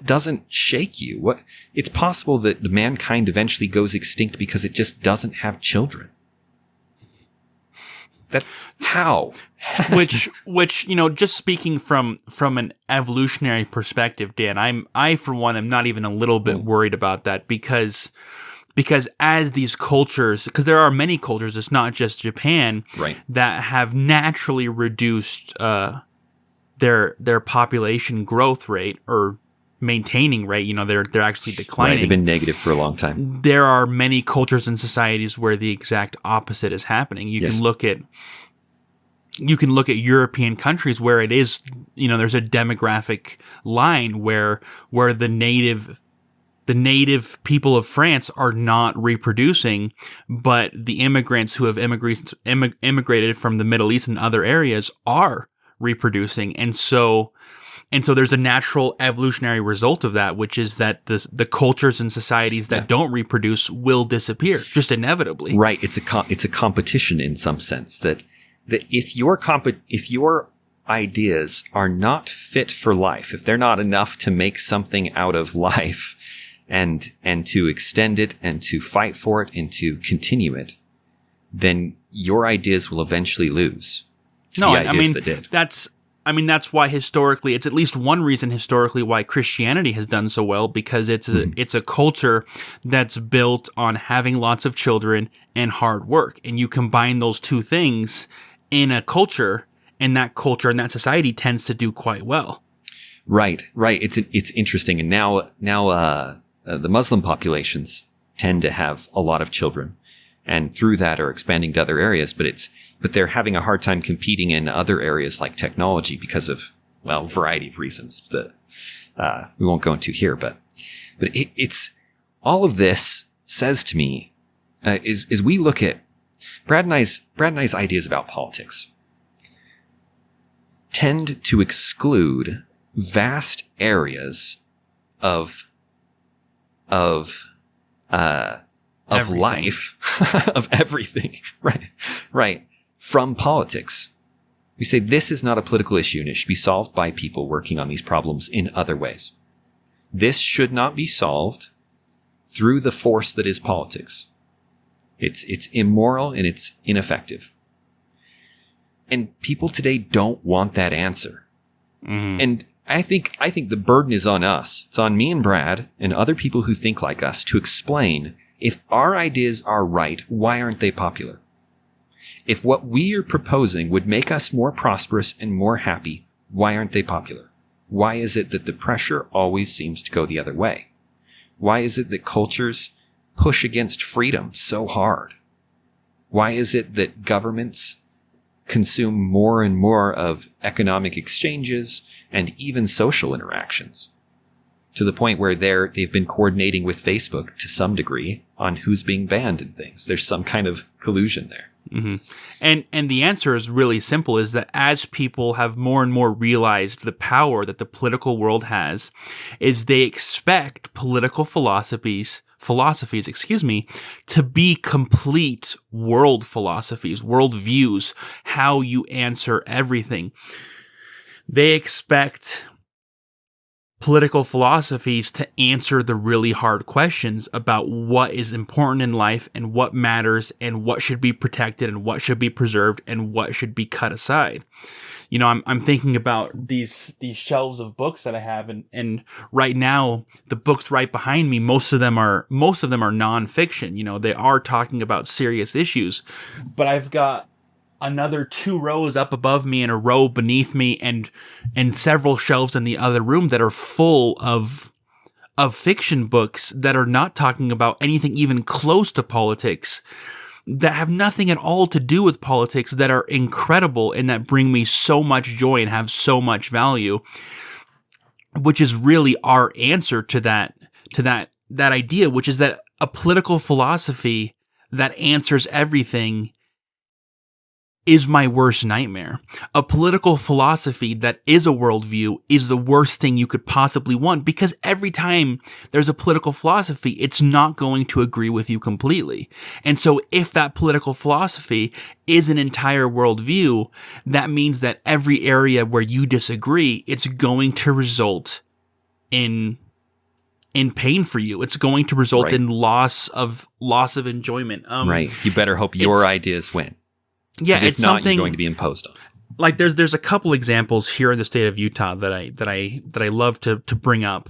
Speaker 2: doesn't shake you, it's possible that the mankind eventually goes extinct because it just doesn't have children. How?
Speaker 1: which just speaking from an evolutionary perspective, Dan, I for one am not even a little bit worried about that because as these cultures, because there are many cultures, it's not just Japan,
Speaker 2: right,
Speaker 1: that have naturally reduced their population growth rate or maintaining rate. They're actually declining.
Speaker 2: Right, they've been negative for a long time.
Speaker 1: There are many cultures and societies where the exact opposite is happening. You can look at European countries where it is, there's a demographic line where the native people of France are not reproducing, but the immigrants who have immigrated from the Middle East and other areas are reproducing. And so there's a natural evolutionary result of that, which is that the cultures and societies that don't reproduce will disappear, just inevitably.
Speaker 2: Right. It's a competition in some sense that if your ideas are not fit for life, if they're not enough to make something out of life and to extend it and to fight for it and to continue it, then your ideas will eventually lose to the ideas that did.
Speaker 1: That's why historically, it's at least one reason historically why Christianity has done so well, because it's a culture that's built on having lots of children and hard work. And you combine those two things in a culture, and that culture and that society tends to do quite well.
Speaker 2: Right. It's interesting. And now the Muslim populations tend to have a lot of children, and through that are expanding to other areas, but they're having a hard time competing in other areas like technology because of, a variety of reasons that we won't go into here. But it's all of this says to me is we look at Brad and I's ideas about politics tend to exclude vast areas of life, of everything, right, from politics. We say this is not a political issue and it should be solved by people working on these problems in other ways. This should not be solved through the force that is politics. It's immoral and it's ineffective. And people today don't want that answer. Mm-hmm. And I think the burden is on us. It's on me and Brad and other people who think like us to explain, if our ideas are right, why aren't they popular? If what we are proposing would make us more prosperous and more happy, why aren't they popular? Why is it that the pressure always seems to go the other way? Why is it that cultures push against freedom so hard? Why is it that governments consume more and more of economic exchanges and even social interactions, to the point where they've been coordinating with Facebook to some degree on who's being banned and things? There's some kind of collusion there.
Speaker 1: Mm-hmm. And the answer is really simple, is that as people have more and more realized the power that the political world has, is they expect political philosophies, to be complete world philosophies, world views, how you answer everything. They expect political philosophies to answer the really hard questions about what is important in life and what matters and what should be protected and what should be preserved and what should be cut aside. You know, I'm thinking about these shelves of books that I have, and right now the books right behind me, most of them are nonfiction. You know, they are talking about serious issues, but I've got another 2 rows up above me and a row beneath me and several shelves in the other room that are full of fiction books that are not talking about anything even close to politics, that have nothing at all to do with politics, that are incredible and that bring me so much joy and have so much value, which is really our answer to that idea, which is that a political philosophy that answers everything is my worst nightmare. A political philosophy that is a worldview is the worst thing you could possibly want, because every time there's a political philosophy, it's not going to agree with you completely. And so if that political philosophy is an entire worldview, that means that every area where you disagree, it's going to result in pain for you. It's going to result in loss of enjoyment.
Speaker 2: Right. You better hope your ideas win.
Speaker 1: Yeah,
Speaker 2: if
Speaker 1: it's
Speaker 2: not,
Speaker 1: something
Speaker 2: you're going to be imposed on.
Speaker 1: Like there's a couple examples here in the state of Utah that I love to bring up,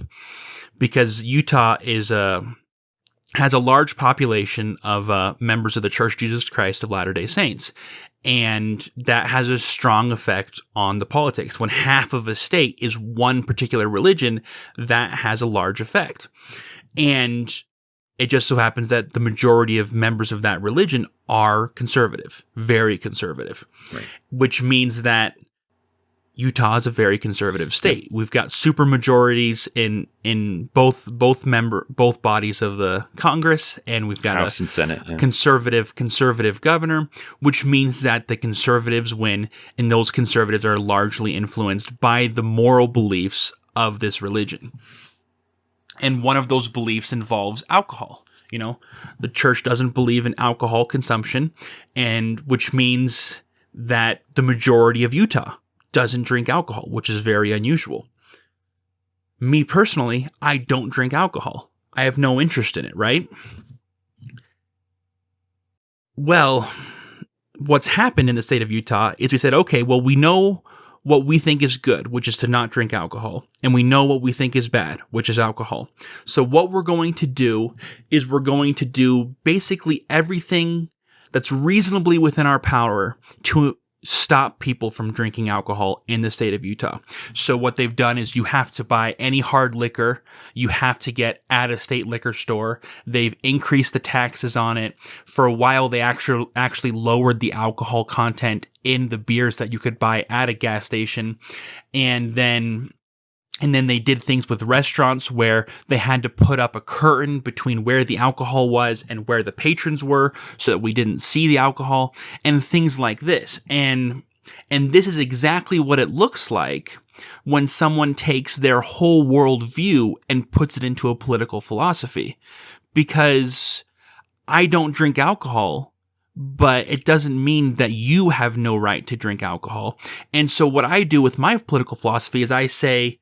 Speaker 1: because Utah has a large population of members of the Church of Jesus Christ of Latter-day Saints, and that has a strong effect on the politics. When half of a state is one particular religion, that has a large effect. And it just so happens that the majority of members of that religion are conservative, very conservative,
Speaker 2: right,
Speaker 1: which means that Utah is a very conservative state. We've got super majorities in both bodies of the Congress, and we've got
Speaker 2: House and Senate,
Speaker 1: conservative governor, which means that the conservatives win, and those conservatives are largely influenced by the moral beliefs of this religion. And one of those beliefs involves alcohol. You know, the church doesn't believe in alcohol consumption, and which means that the majority of Utah doesn't drink alcohol, which is very unusual. Me personally, I don't drink alcohol. I have no interest in it, right? Well, what's happened in the state of Utah is we said, okay, well, we know what we think is good, which is to not drink alcohol. And we know what we think is bad, which is alcohol. So what we're going to do is we're going to do basically everything that's reasonably within our power to stop people from drinking alcohol in the state of Utah. So what they've done is you have to buy any hard liquor, you have to get at a state liquor store. They've increased the taxes on it. For a while, they actually lowered the alcohol content in the beers that you could buy at a gas station. And then they did things with restaurants where they had to put up a curtain between where the alcohol was and where the patrons were so that we didn't see the alcohol, and things like this. And this is exactly what it looks like when someone takes their whole worldview and puts it into a political philosophy. Because I don't drink alcohol, but it doesn't mean that you have no right to drink alcohol. And so what I do with my political philosophy is I say,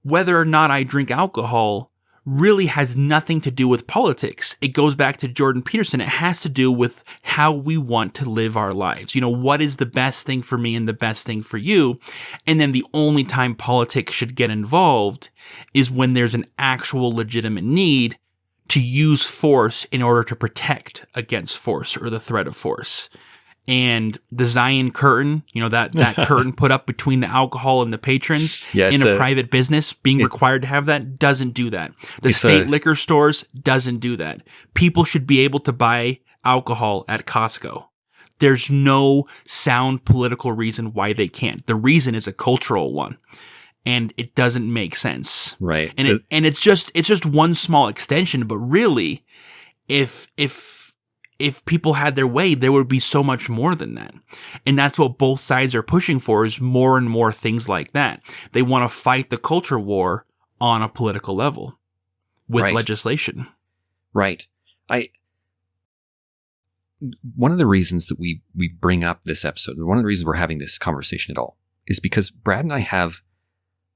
Speaker 1: whether or not I drink alcohol really has nothing to do with politics. It goes back to Jordan Peterson. It has to do with how we want to live our lives. You know, what is the best thing for me and the best thing for you? And then the only time politics should get involved is when there's an actual legitimate need to use force in order to protect against force or the threat of force. and the Zion curtain, that curtain put up between the alcohol and the patrons in a private business, being required to have that, doesn't do that. The state liquor stores doesn't do that. People should be able to buy alcohol at Costco. There's no sound political reason why they can't. The reason is a cultural one, and it doesn't make sense.
Speaker 2: Right.
Speaker 1: And it's just one small extension, but really, if people had their way, there would be so much more than that. And that's what both sides are pushing for, is more and more things like that. They want to fight the culture war on a political level with legislation.
Speaker 2: Right. One of the reasons that we bring up this episode, one of the reasons we're having this conversation at all, is because Brad and I have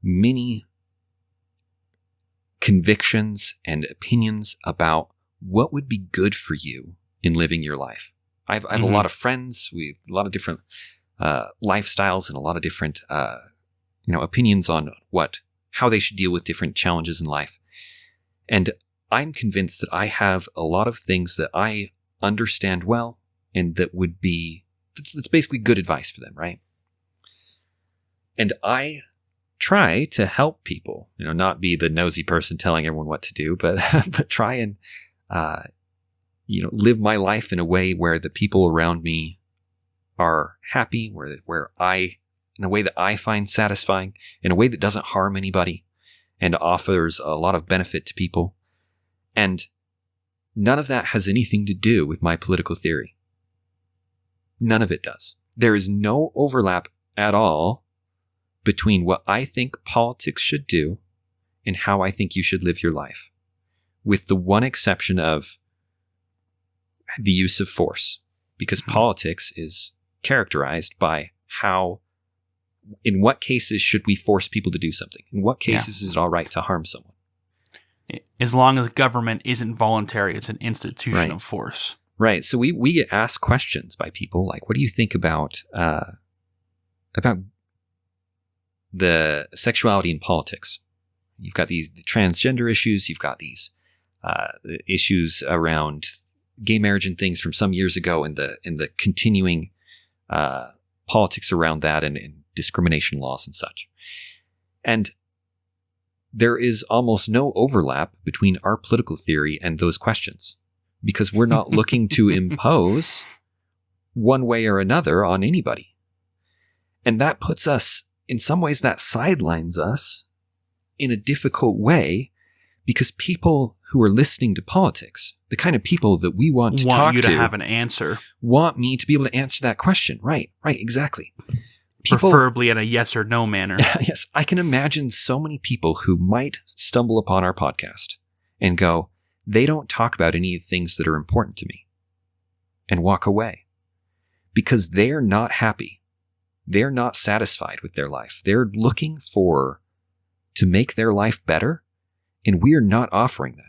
Speaker 2: many convictions and opinions about what would be good for you in living your life. I have a lot of friends, a lot of different lifestyles, and a lot of different opinions on how they should deal with different challenges in life. And I'm convinced that I have a lot of things that I understand well, and that would be that's basically good advice for them, right? And I try to help people, not be the nosy person telling everyone what to do, but try and live my life in a way where the people around me are happy, in a way that I find satisfying, in a way that doesn't harm anybody and offers a lot of benefit to people. And none of that has anything to do with my political theory. None of it does. There is no overlap at all between what I think politics should do and how I think you should live your life, with the one exception of the use of force, because politics is characterized by in what cases should we force people to do something? In what cases is it all right to harm someone?
Speaker 1: As long as government isn't voluntary, it's an institution of force.
Speaker 2: Right. So we get asked questions by people like, what do you think about the sexuality in politics? You've got the transgender issues. You've got these issues around gay marriage and things from some years ago, and the continuing politics around that, and discrimination laws and such. And there is almost no overlap between our political theory and those questions, because we're not looking to impose one way or another on anybody. And that puts us, in some ways, that sidelines us in a difficult way, because people who are listening to politics, the kind of people that we want to talk to,
Speaker 1: have an answer,
Speaker 2: want me to be able to answer that question. Right, exactly.
Speaker 1: Preferably in a yes or no manner.
Speaker 2: Yes, I can imagine so many people who might stumble upon our podcast and go, they don't talk about any of the things that are important to me, and walk away because they're not happy. They're not satisfied with their life. They're looking to make their life better, and we are not offering that.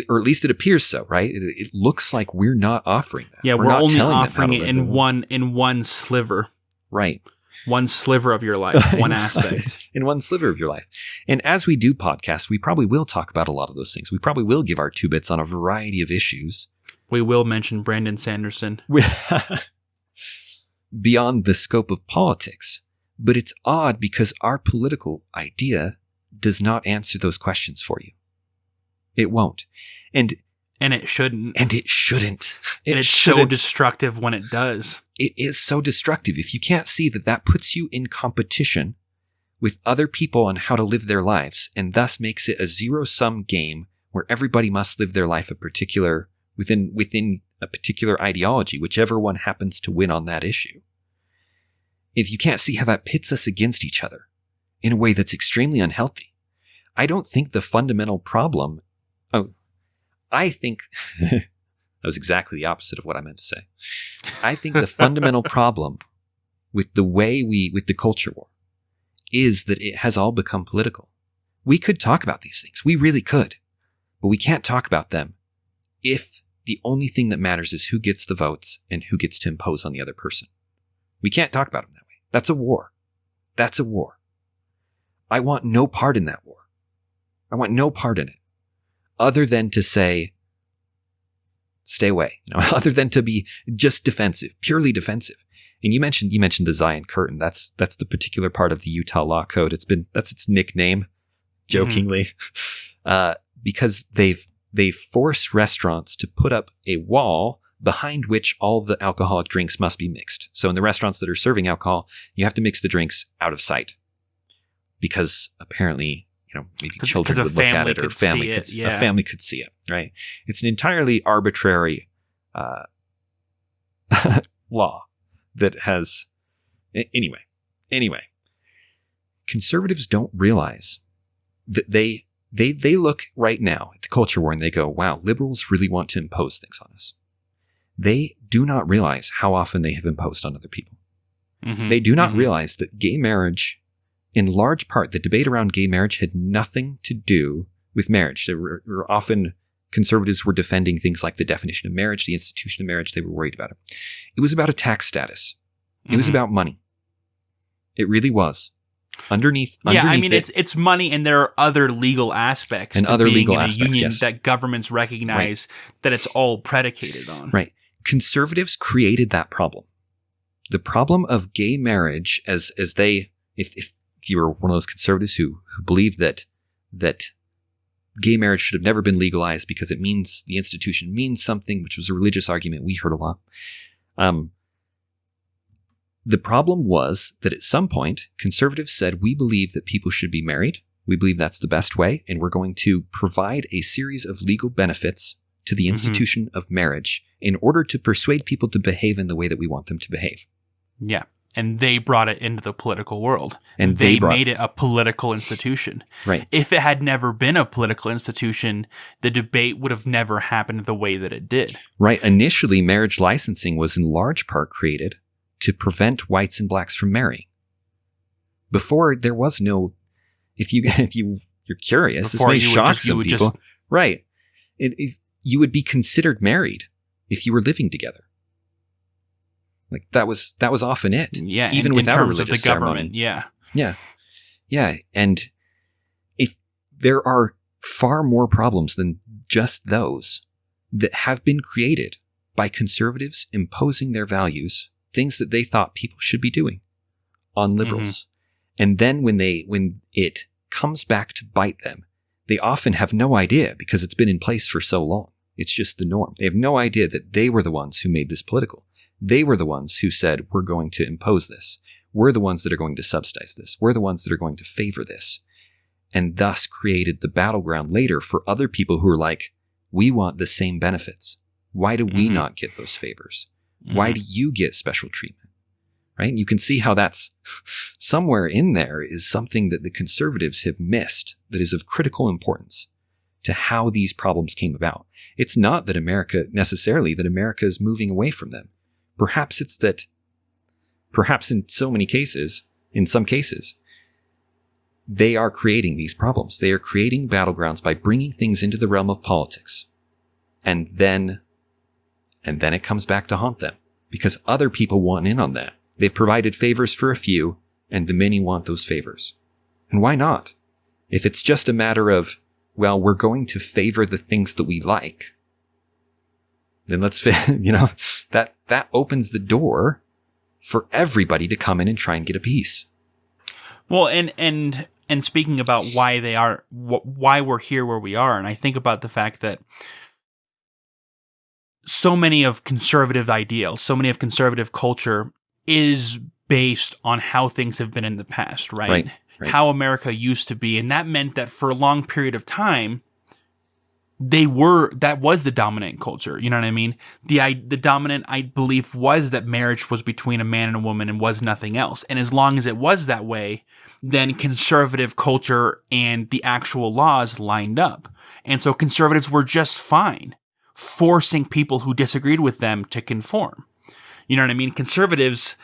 Speaker 2: Or at least it appears so, right? It looks like we're not offering that.
Speaker 1: Yeah, we're not only offering it in one sliver.
Speaker 2: Right.
Speaker 1: One sliver of your life, one aspect.
Speaker 2: In one sliver of your life. And as we do podcasts, we probably will talk about a lot of those things. We probably will give our 2 bits on a variety of issues.
Speaker 1: We will mention Brandon Sanderson.
Speaker 2: Beyond the scope of politics. But it's odd because our political idea does not answer those questions for you. It won't. And
Speaker 1: it shouldn't.
Speaker 2: And it shouldn't.
Speaker 1: It's so destructive when it does.
Speaker 2: It is so destructive. If you can't see that puts you in competition with other people on how to live their lives, and thus makes it a zero-sum game where everybody must live their life within a particular ideology, whichever one happens to win on that issue. If you can't see how that pits us against each other in a way that's extremely unhealthy, I don't think the fundamental problem... I think that was exactly the opposite of what I meant to say. I think the fundamental problem with the culture war is that it has all become political. We could talk about these things. We really could. But we can't talk about them if the only thing that matters is who gets the votes and who gets to impose on the other person. We can't talk about them that way. That's a war. That's a war. I want no part in that war. I want no part in it. Other than to say, Stay away. Other than to be just defensive, purely defensive. And you mentioned the Zion Curtain. That's the particular part of the Utah Law Code. That's its nickname, jokingly, because they've forced restaurants to put up a wall behind which all of the alcoholic drinks must be mixed. So in the restaurants that are serving alcohol, you have to mix the drinks out of sight, because apparently, maybe children would look at it, or a family could see it. Right? It's an entirely arbitrary law that has. Anyway, conservatives don't realize that they look right now at the culture war and they go, "Wow, liberals really want to impose things on us." They do not realize how often they have imposed on other people. Mm-hmm. They do not realize that gay marriage, in large part, the debate around gay marriage had nothing to do with marriage. There were often conservatives were defending things like the definition of marriage, the institution of marriage. They were worried about it. It was about a tax status. It was about money. It really was. Underneath
Speaker 1: I mean, it's money, and there are other legal aspects
Speaker 2: and
Speaker 1: to
Speaker 2: other
Speaker 1: being
Speaker 2: legal
Speaker 1: in a
Speaker 2: aspects,
Speaker 1: union
Speaker 2: yes.
Speaker 1: that governments recognize that it's all predicated on.
Speaker 2: Right. Conservatives created that problem. The problem of gay marriage, as they, if you were one of those conservatives who believed that gay marriage should have never been legalized because it means the institution means something, which was a religious argument we heard a lot. The problem was that at some point, conservatives said, we believe that people should be married. We believe that's the best way, and we're going to provide a series of legal benefits to the institution of marriage in order to persuade people to behave in the way that we want them to behave.
Speaker 1: Yeah. And they brought it into the political world.
Speaker 2: And
Speaker 1: they made it a political institution.
Speaker 2: Right.
Speaker 1: If it had never been a political institution, the debate would have never happened the way that it did.
Speaker 2: Right. Initially, marriage licensing was in large part created to prevent whites and blacks from marrying. Before, there was no, if you're curious,
Speaker 1: Before
Speaker 2: this may shock some people. Right. You would be considered married if you were living together. Like that was often it.
Speaker 1: Yeah.
Speaker 2: Even without a religious ceremony.
Speaker 1: Yeah.
Speaker 2: Yeah. Yeah. And if there are far more problems than just those that have been created by conservatives imposing their values, things that they thought people should be doing, on liberals. And then when it comes back to bite them, they often have no idea because it's been in place for so long. It's just the norm. They have no idea that they were the ones who made this political. They were the ones who said, we're going to impose this. We're the ones that are going to subsidize this. We're the ones that are going to favor this. And thus created the battleground later for other people who are like, we want the same benefits. Why do we not get those favors? Why do you get special treatment? Right? And you can see how that's somewhere in there is something that the conservatives have missed that is of critical importance to how these problems came about. It's not that America is moving away from them. Perhaps it's that, in some cases, they are creating these problems. They are creating battlegrounds by bringing things into the realm of politics. And then it comes back to haunt them because other people want in on that. They've provided favors for a few, and the many want those favors. And why not? If it's just a matter of, well, we're going to favor the things that we like, then that opens the door for everybody to come in and try and get a piece.
Speaker 1: Well, and speaking about why we're here where we are, and I think about the fact that so many of conservative ideals, so many of conservative culture is based on how things have been in the past, right? How America used to be. And that meant that for a long period of time, that was the dominant culture. You know what I mean? The dominant belief was that marriage was between a man and a woman and was nothing else. And as long as it was that way, then conservative culture and the actual laws lined up. And so conservatives were just fine forcing people who disagreed with them to conform. You know what I mean? Conservatives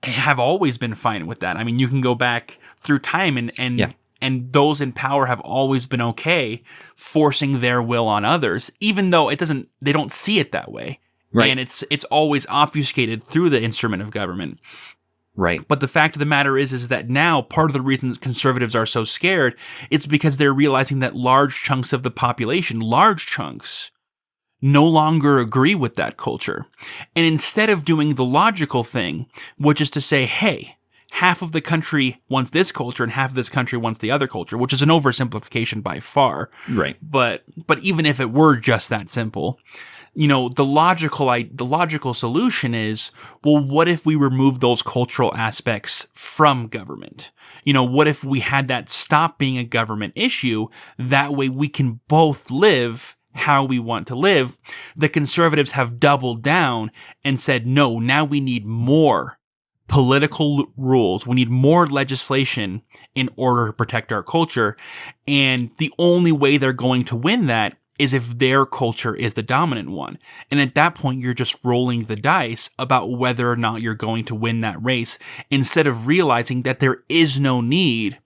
Speaker 1: have always been fine with that. I mean, you can go back through time and those in power have always been okay forcing their will on others, even though they don't see it that way. Right. And it's always obfuscated through the instrument of government.
Speaker 2: Right.
Speaker 1: But the fact of the matter is that now part of the reason that conservatives are so scared is because they're realizing that large chunks of the population, no longer agree with that culture. And instead of doing the logical thing, which is to say, hey, half of the country wants this culture and half of this country wants the other culture, which is an oversimplification by far.
Speaker 2: Right.
Speaker 1: But even if it were just that simple, the logical solution is, well, what if we remove those cultural aspects from government? What if we had that stop being a government issue? That way we can both live how we want to live. The conservatives have doubled down and said, no, now we need more political rules. We need more legislation in order to protect our culture. And the only way they're going to win that is if their culture is the dominant one. And at that point, you're just rolling the dice about whether or not you're going to win that race, instead of realizing that there is no need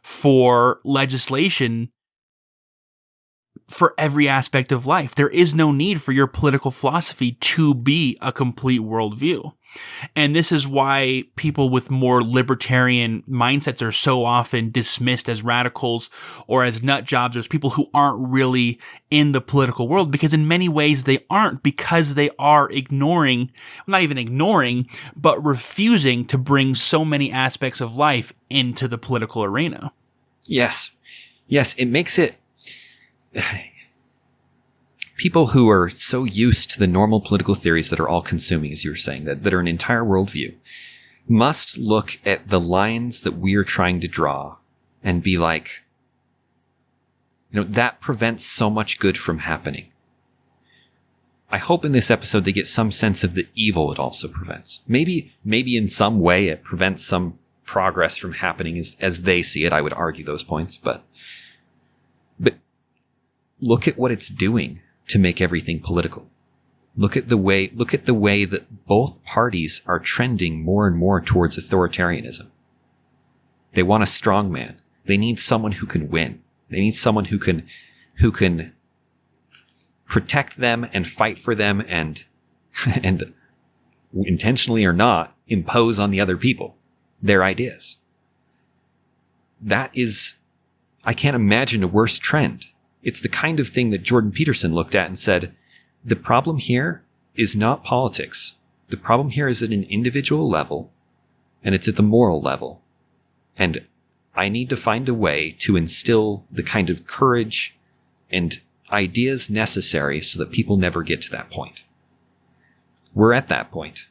Speaker 1: for legislation for every aspect of life. There is no need for your political philosophy to be a complete worldview. And this is why people with more libertarian mindsets are so often dismissed as radicals or as nut jobs, or as people who aren't really in the political world, because in many ways they aren't, because they are not even ignoring, but refusing to bring so many aspects of life into the political arena.
Speaker 2: Yes. Yes, it makes it... People who are so used to the normal political theories that are all consuming, as you were saying, that are an entire worldview, must look at the lines that we are trying to draw and be like, that prevents so much good from happening. I hope in this episode they get some sense of the evil it also prevents. Maybe in some way it prevents some progress from happening as they see it. I would argue those points, but look at what it's doing to make everything political. Look at the way that both parties are trending more and more towards authoritarianism. They want a strong man. They need someone who can win. They need someone who can protect them and fight for them and intentionally or not impose on the other people their ideas. That is, I can't imagine a worse trend. It's the kind of thing that Jordan Peterson looked at and said, the problem here is not politics. The problem here is at an individual level, and it's at the moral level. And I need to find a way to instill the kind of courage and ideas necessary so that people never get to that point. We're at that point.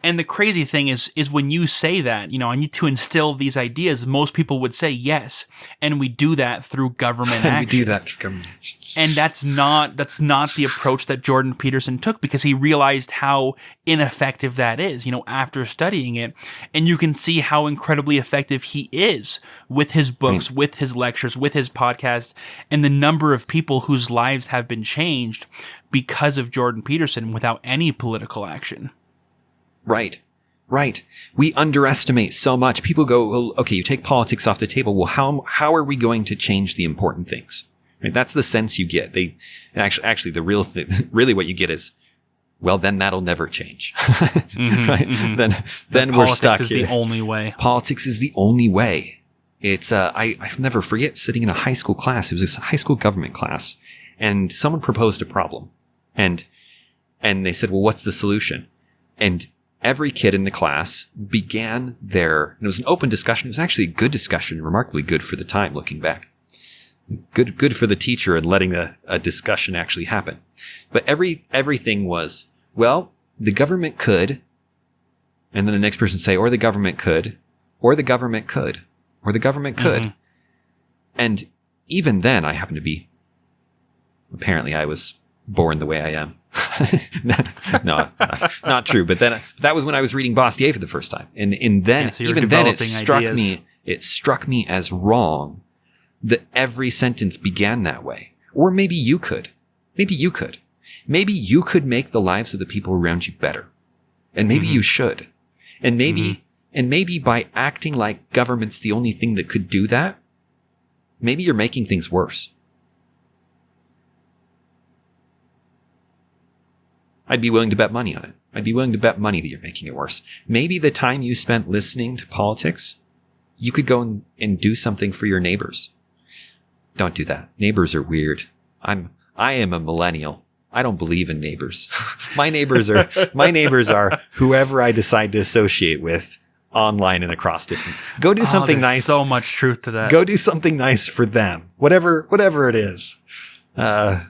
Speaker 1: And the crazy thing is when you say that, I need to instill these ideas, most people would say yes. And we do that through government action.
Speaker 2: We do that through government action.
Speaker 1: And that's not the approach that Jordan Peterson took, because he realized how ineffective that is, after studying it. And you can see how incredibly effective he is with his books, with his lectures, with his podcast, and the number of people whose lives have been changed because of Jordan Peterson without any political action.
Speaker 2: Right. We underestimate so much. People go, well, okay, you take politics off the table. Well, how are we going to change the important things? Right? That's the sense you get. Actually, the real thing, really what you get is, well, then that'll never change. Right? Mm-hmm. Then we're stuck here.
Speaker 1: Politics is the only way.
Speaker 2: Politics is the only way. It's, I never forget sitting in a high school class. It was a high school government class, and someone proposed a problem, and they said, well, what's the solution? And every kid in the class began and it was an open discussion. It was actually a good discussion, remarkably good for the time, looking back. Good for the teacher and letting a discussion actually happen. But everything was, well, the government could, and then the next person say, or the government could, or the government could, or the government could. Mm-hmm. And even then, apparently I was born the way I am. No, not true. But then that was when I was reading Bastiat for the first time, and then even then it struck me as wrong that every sentence began that way. Or maybe you could make the lives of the people around you better, and maybe you should, and maybe by acting like government's the only thing that could do that, maybe you're making things worse. I'd be willing to bet money on it. I'd be willing to bet money that you're making it worse. Maybe the time you spent listening to politics, you could go and do something for your neighbors. Don't do that. Neighbors are weird. I'm I am a millennial. I don't believe in neighbors. My neighbors are whoever I decide to associate with online and across distance. Go do something nice.
Speaker 1: So much truth to that.
Speaker 2: Go do something nice for them. Whatever it is. I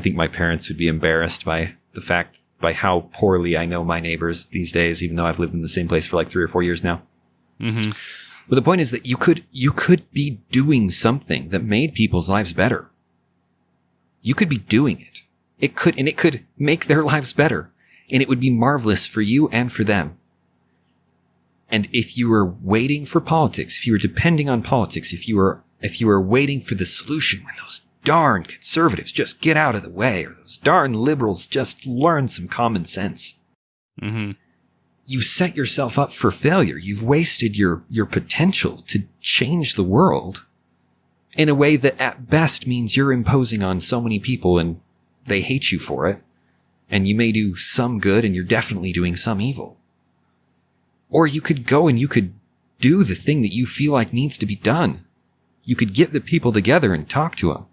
Speaker 2: think my parents would be embarrassed by how poorly I know my neighbors these days, even though I've lived in the same place for like 3 or 4 years now.
Speaker 1: Mm-hmm.
Speaker 2: But the point is that you could be doing something that made people's lives better. You could be doing it. It could make their lives better. And it would be marvelous for you and for them. And if you were waiting for politics, if you were depending on politics, if you were waiting for the solution when those darn conservatives just get out of the way, or those darn liberals just learn some common sense,
Speaker 1: mm-hmm.
Speaker 2: you set yourself up for failure. You've wasted your potential to change the world in a way that at best means you're imposing on so many people and they hate you for it. And you may do some good and you're definitely doing some evil. Or you could go and you could do the thing that you feel like needs to be done. You could get the people together and talk to them.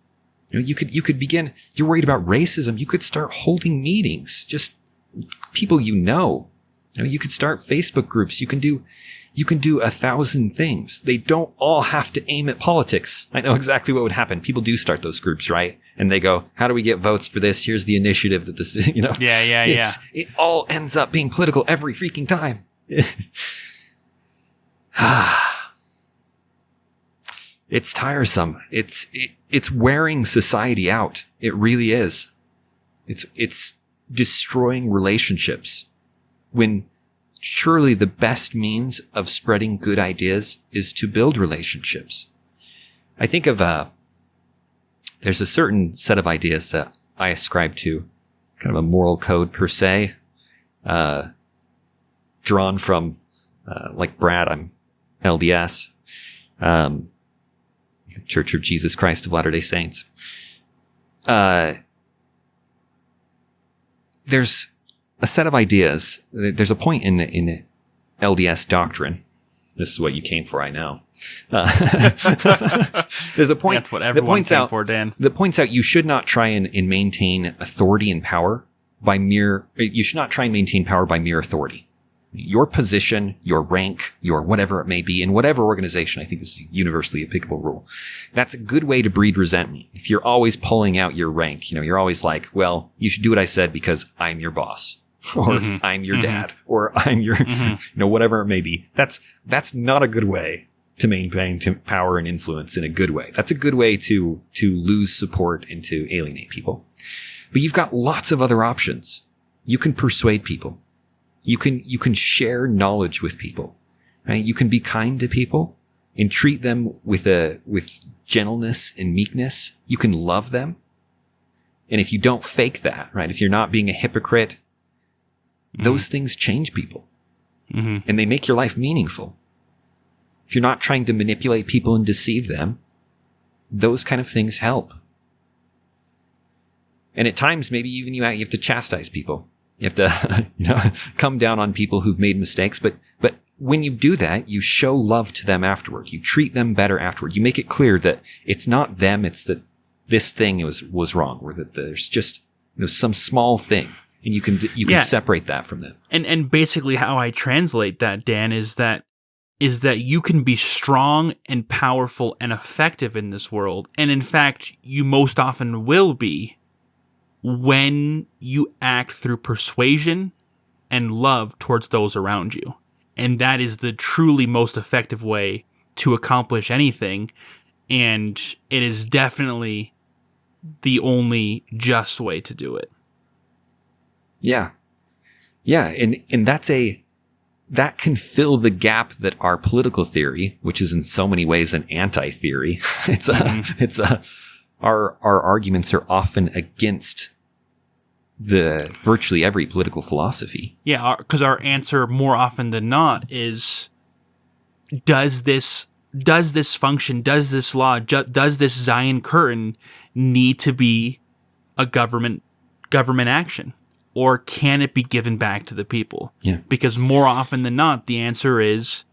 Speaker 2: You could begin, you're worried about racism, you could start holding meetings, just people you could start Facebook groups, you can do 1,000 things. They don't all have to aim at politics. I know exactly what would happen. People do start those groups, right? And they go, how do we get votes for this? Here's the initiative that this,
Speaker 1: Yeah.
Speaker 2: It all ends up being political every freaking time. It's tiresome. It's wearing society out. It really is. It's destroying relationships when surely the best means of spreading good ideas is to build relationships. I think of there's a certain set of ideas that I ascribe to, kind of a moral code per se, drawn from, like Brad, I'm LDS, Church of Jesus Christ of Latter-day Saints. There's a set of ideas. There's a point in LDS doctrine. This is what you came for, I know. There's a point.
Speaker 1: That's what everyone came for, Dan.
Speaker 2: That points out you should not try and maintain authority and power you should not try and maintain power by mere authority. Your position, your rank, your whatever it may be, in whatever organization, I think this is a universally applicable rule. That's a good way to breed resentment. If you're always pulling out your rank, you're always like, well, you should do what I said because I'm your boss. Or I'm your dad, or I'm your, whatever it may be. That's not a good way to maintain power and influence in a good way. That's a good way to lose support and to alienate people. But you've got lots of other options. You can persuade people. You can share knowledge with people. Right? You can be kind to people and treat them with gentleness and meekness. You can love them. And if you don't fake that, right? If you're not being a hypocrite, those things change people. And they make your life meaningful. If you're not trying to manipulate people and deceive them, those kind of things help. And at times, maybe even you have to chastise people. You have to come down on people who've made mistakes. But when you do that, you show love to them afterward. You treat them better afterward. You make it clear that it's not them, it's that this thing was wrong, or that there's just some small thing. And you can separate that from them. And
Speaker 1: basically how I translate that, Dan, is that you can be strong and powerful and effective in this world. And in fact, you most often will be when you act through persuasion and love towards those around you. And that is the truly most effective way to accomplish anything. And it is definitely the only just way to do it.
Speaker 2: Yeah. Yeah. And that can fill the gap that our political theory, which is in so many ways an anti-theory, our arguments are often against the virtually every political philosophy. Yeah.
Speaker 1: Because our answer more often than not is, does this function, does this law, does this Zion curtain need to be a government action? Or can it be given back to the people?
Speaker 2: Yeah.
Speaker 1: Because more often than not, the answer is,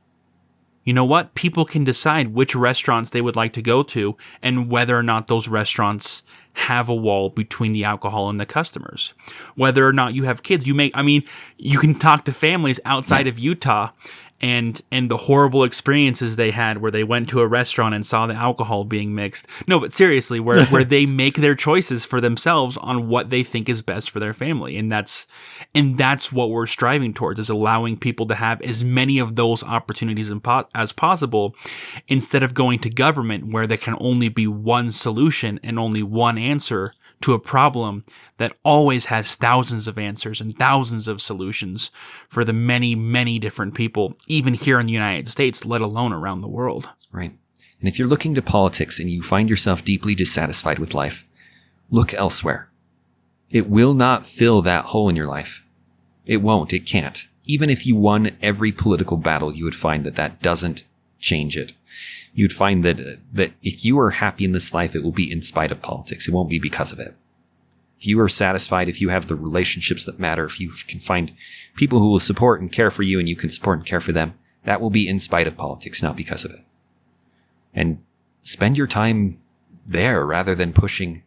Speaker 1: you know what? People can decide which restaurants they would like to go to and whether or not those restaurants have a wall between the alcohol and the customers. Whether or not you have kids, you can talk to families outside of Utah and the horrible experiences they had where they went to a restaurant and saw the alcohol being mixed. No, but seriously, where they make their choices for themselves on what they think is best for their family. And that's what we're striving towards, is allowing people to have as many of those opportunities as possible, instead of going to government where there can only be one solution and only one answer to a problem that always has thousands of answers and thousands of solutions for the many, many different people, even here in the United States, let alone around the world.
Speaker 2: Right. And if you're looking to politics and you find yourself deeply dissatisfied with life, look elsewhere. It will not fill that hole in your life. It won't. It can't. Even if you won every political battle, you would find that doesn't change it. You'd find that if you are happy in this life, it will be in spite of politics. It won't be because of it. If you are satisfied, if you have the relationships that matter, if you can find people who will support and care for you and you can support and care for them, that will be in spite of politics, not because of it. And spend your time there rather than pushing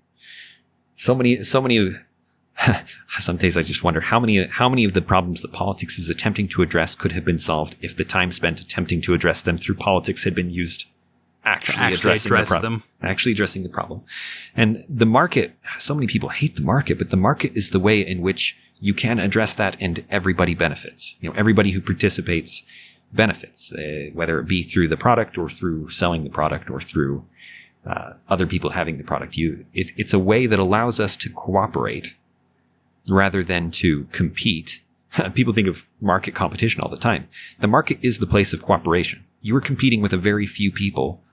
Speaker 2: so many some days I just wonder how many of the problems that politics is attempting to address could have been solved if the time spent attempting to address them through politics had been used actually addressing the problem. And the market, so many people hate the market, but the market is the way in which you can address that and everybody benefits. Everybody who participates benefits, whether it be through the product or through selling the product or through other people having the product. It's a way that allows us to cooperate rather than to compete. People think of market competition all the time. The market is the place of cooperation. You are competing with a very few people,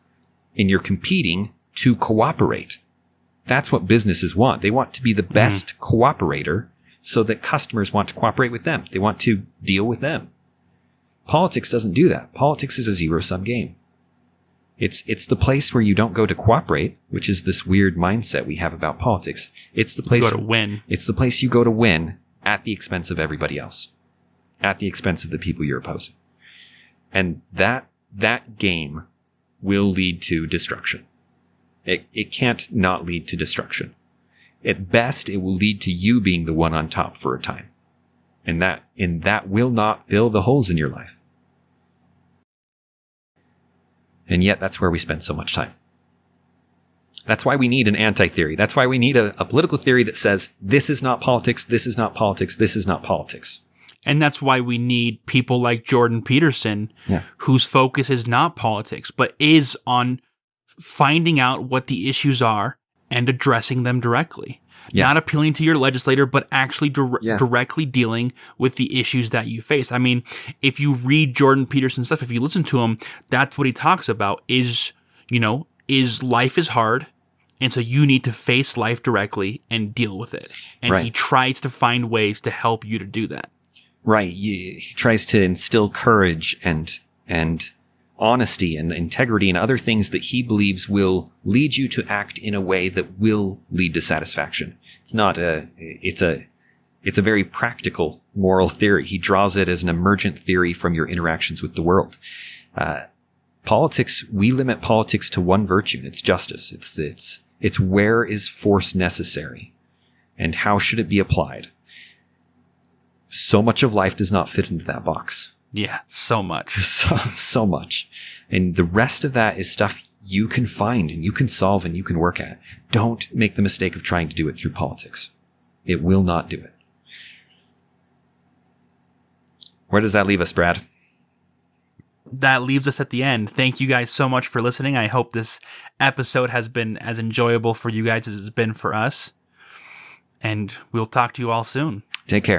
Speaker 2: and you're competing to cooperate. That's what businesses want. They want to be the best cooperator so that customers want to cooperate with them. They want to deal with them. Politics doesn't do that. Politics is a zero-sum game. It's the place where you don't go to cooperate, which is this weird mindset we have about politics. It's the place
Speaker 1: you go to win.
Speaker 2: It's the place you go to win at the expense of everybody else, at the expense of the people you're opposing. And that game will lead to destruction. It can't not lead to destruction. At best, it will lead to you being the one on top for a time. And that will not fill the holes in your life. And yet that's where we spend so much time. That's why we need an anti-theory. That's why we need a political theory that says, this is not politics, this is not politics, this is not politics.
Speaker 1: And that's why we need people like Jordan Peterson, whose focus is not politics, but is on finding out what the issues are and addressing them directly. Yeah. Not appealing to your legislator, but actually directly dealing with the issues that you face. I mean, if you read Jordan Peterson's stuff, if you listen to him, that's what he talks about is life is hard. And so you need to face life directly and deal with it. And he tries to find ways to help you to do that.
Speaker 2: Right. He tries to instill courage and honesty and integrity and other things that he believes will lead you to act in a way that will lead to satisfaction. It's a very practical moral theory. He draws it as an emergent theory from your interactions with the world. Politics, we limit politics to one virtue, and it's justice. It's where is force necessary and how should it be applied? So much of life does not fit into that box.
Speaker 1: Yeah, so much.
Speaker 2: So much. And the rest of that is stuff you can find and you can solve and you can work at. Don't make the mistake of trying to do it through politics. It will not do it. Where does that leave us, Brad?
Speaker 1: That leaves us at the end. Thank you guys so much for listening. I hope this episode has been as enjoyable for you guys as it's been for us. And we'll talk to you all soon.
Speaker 2: Take care.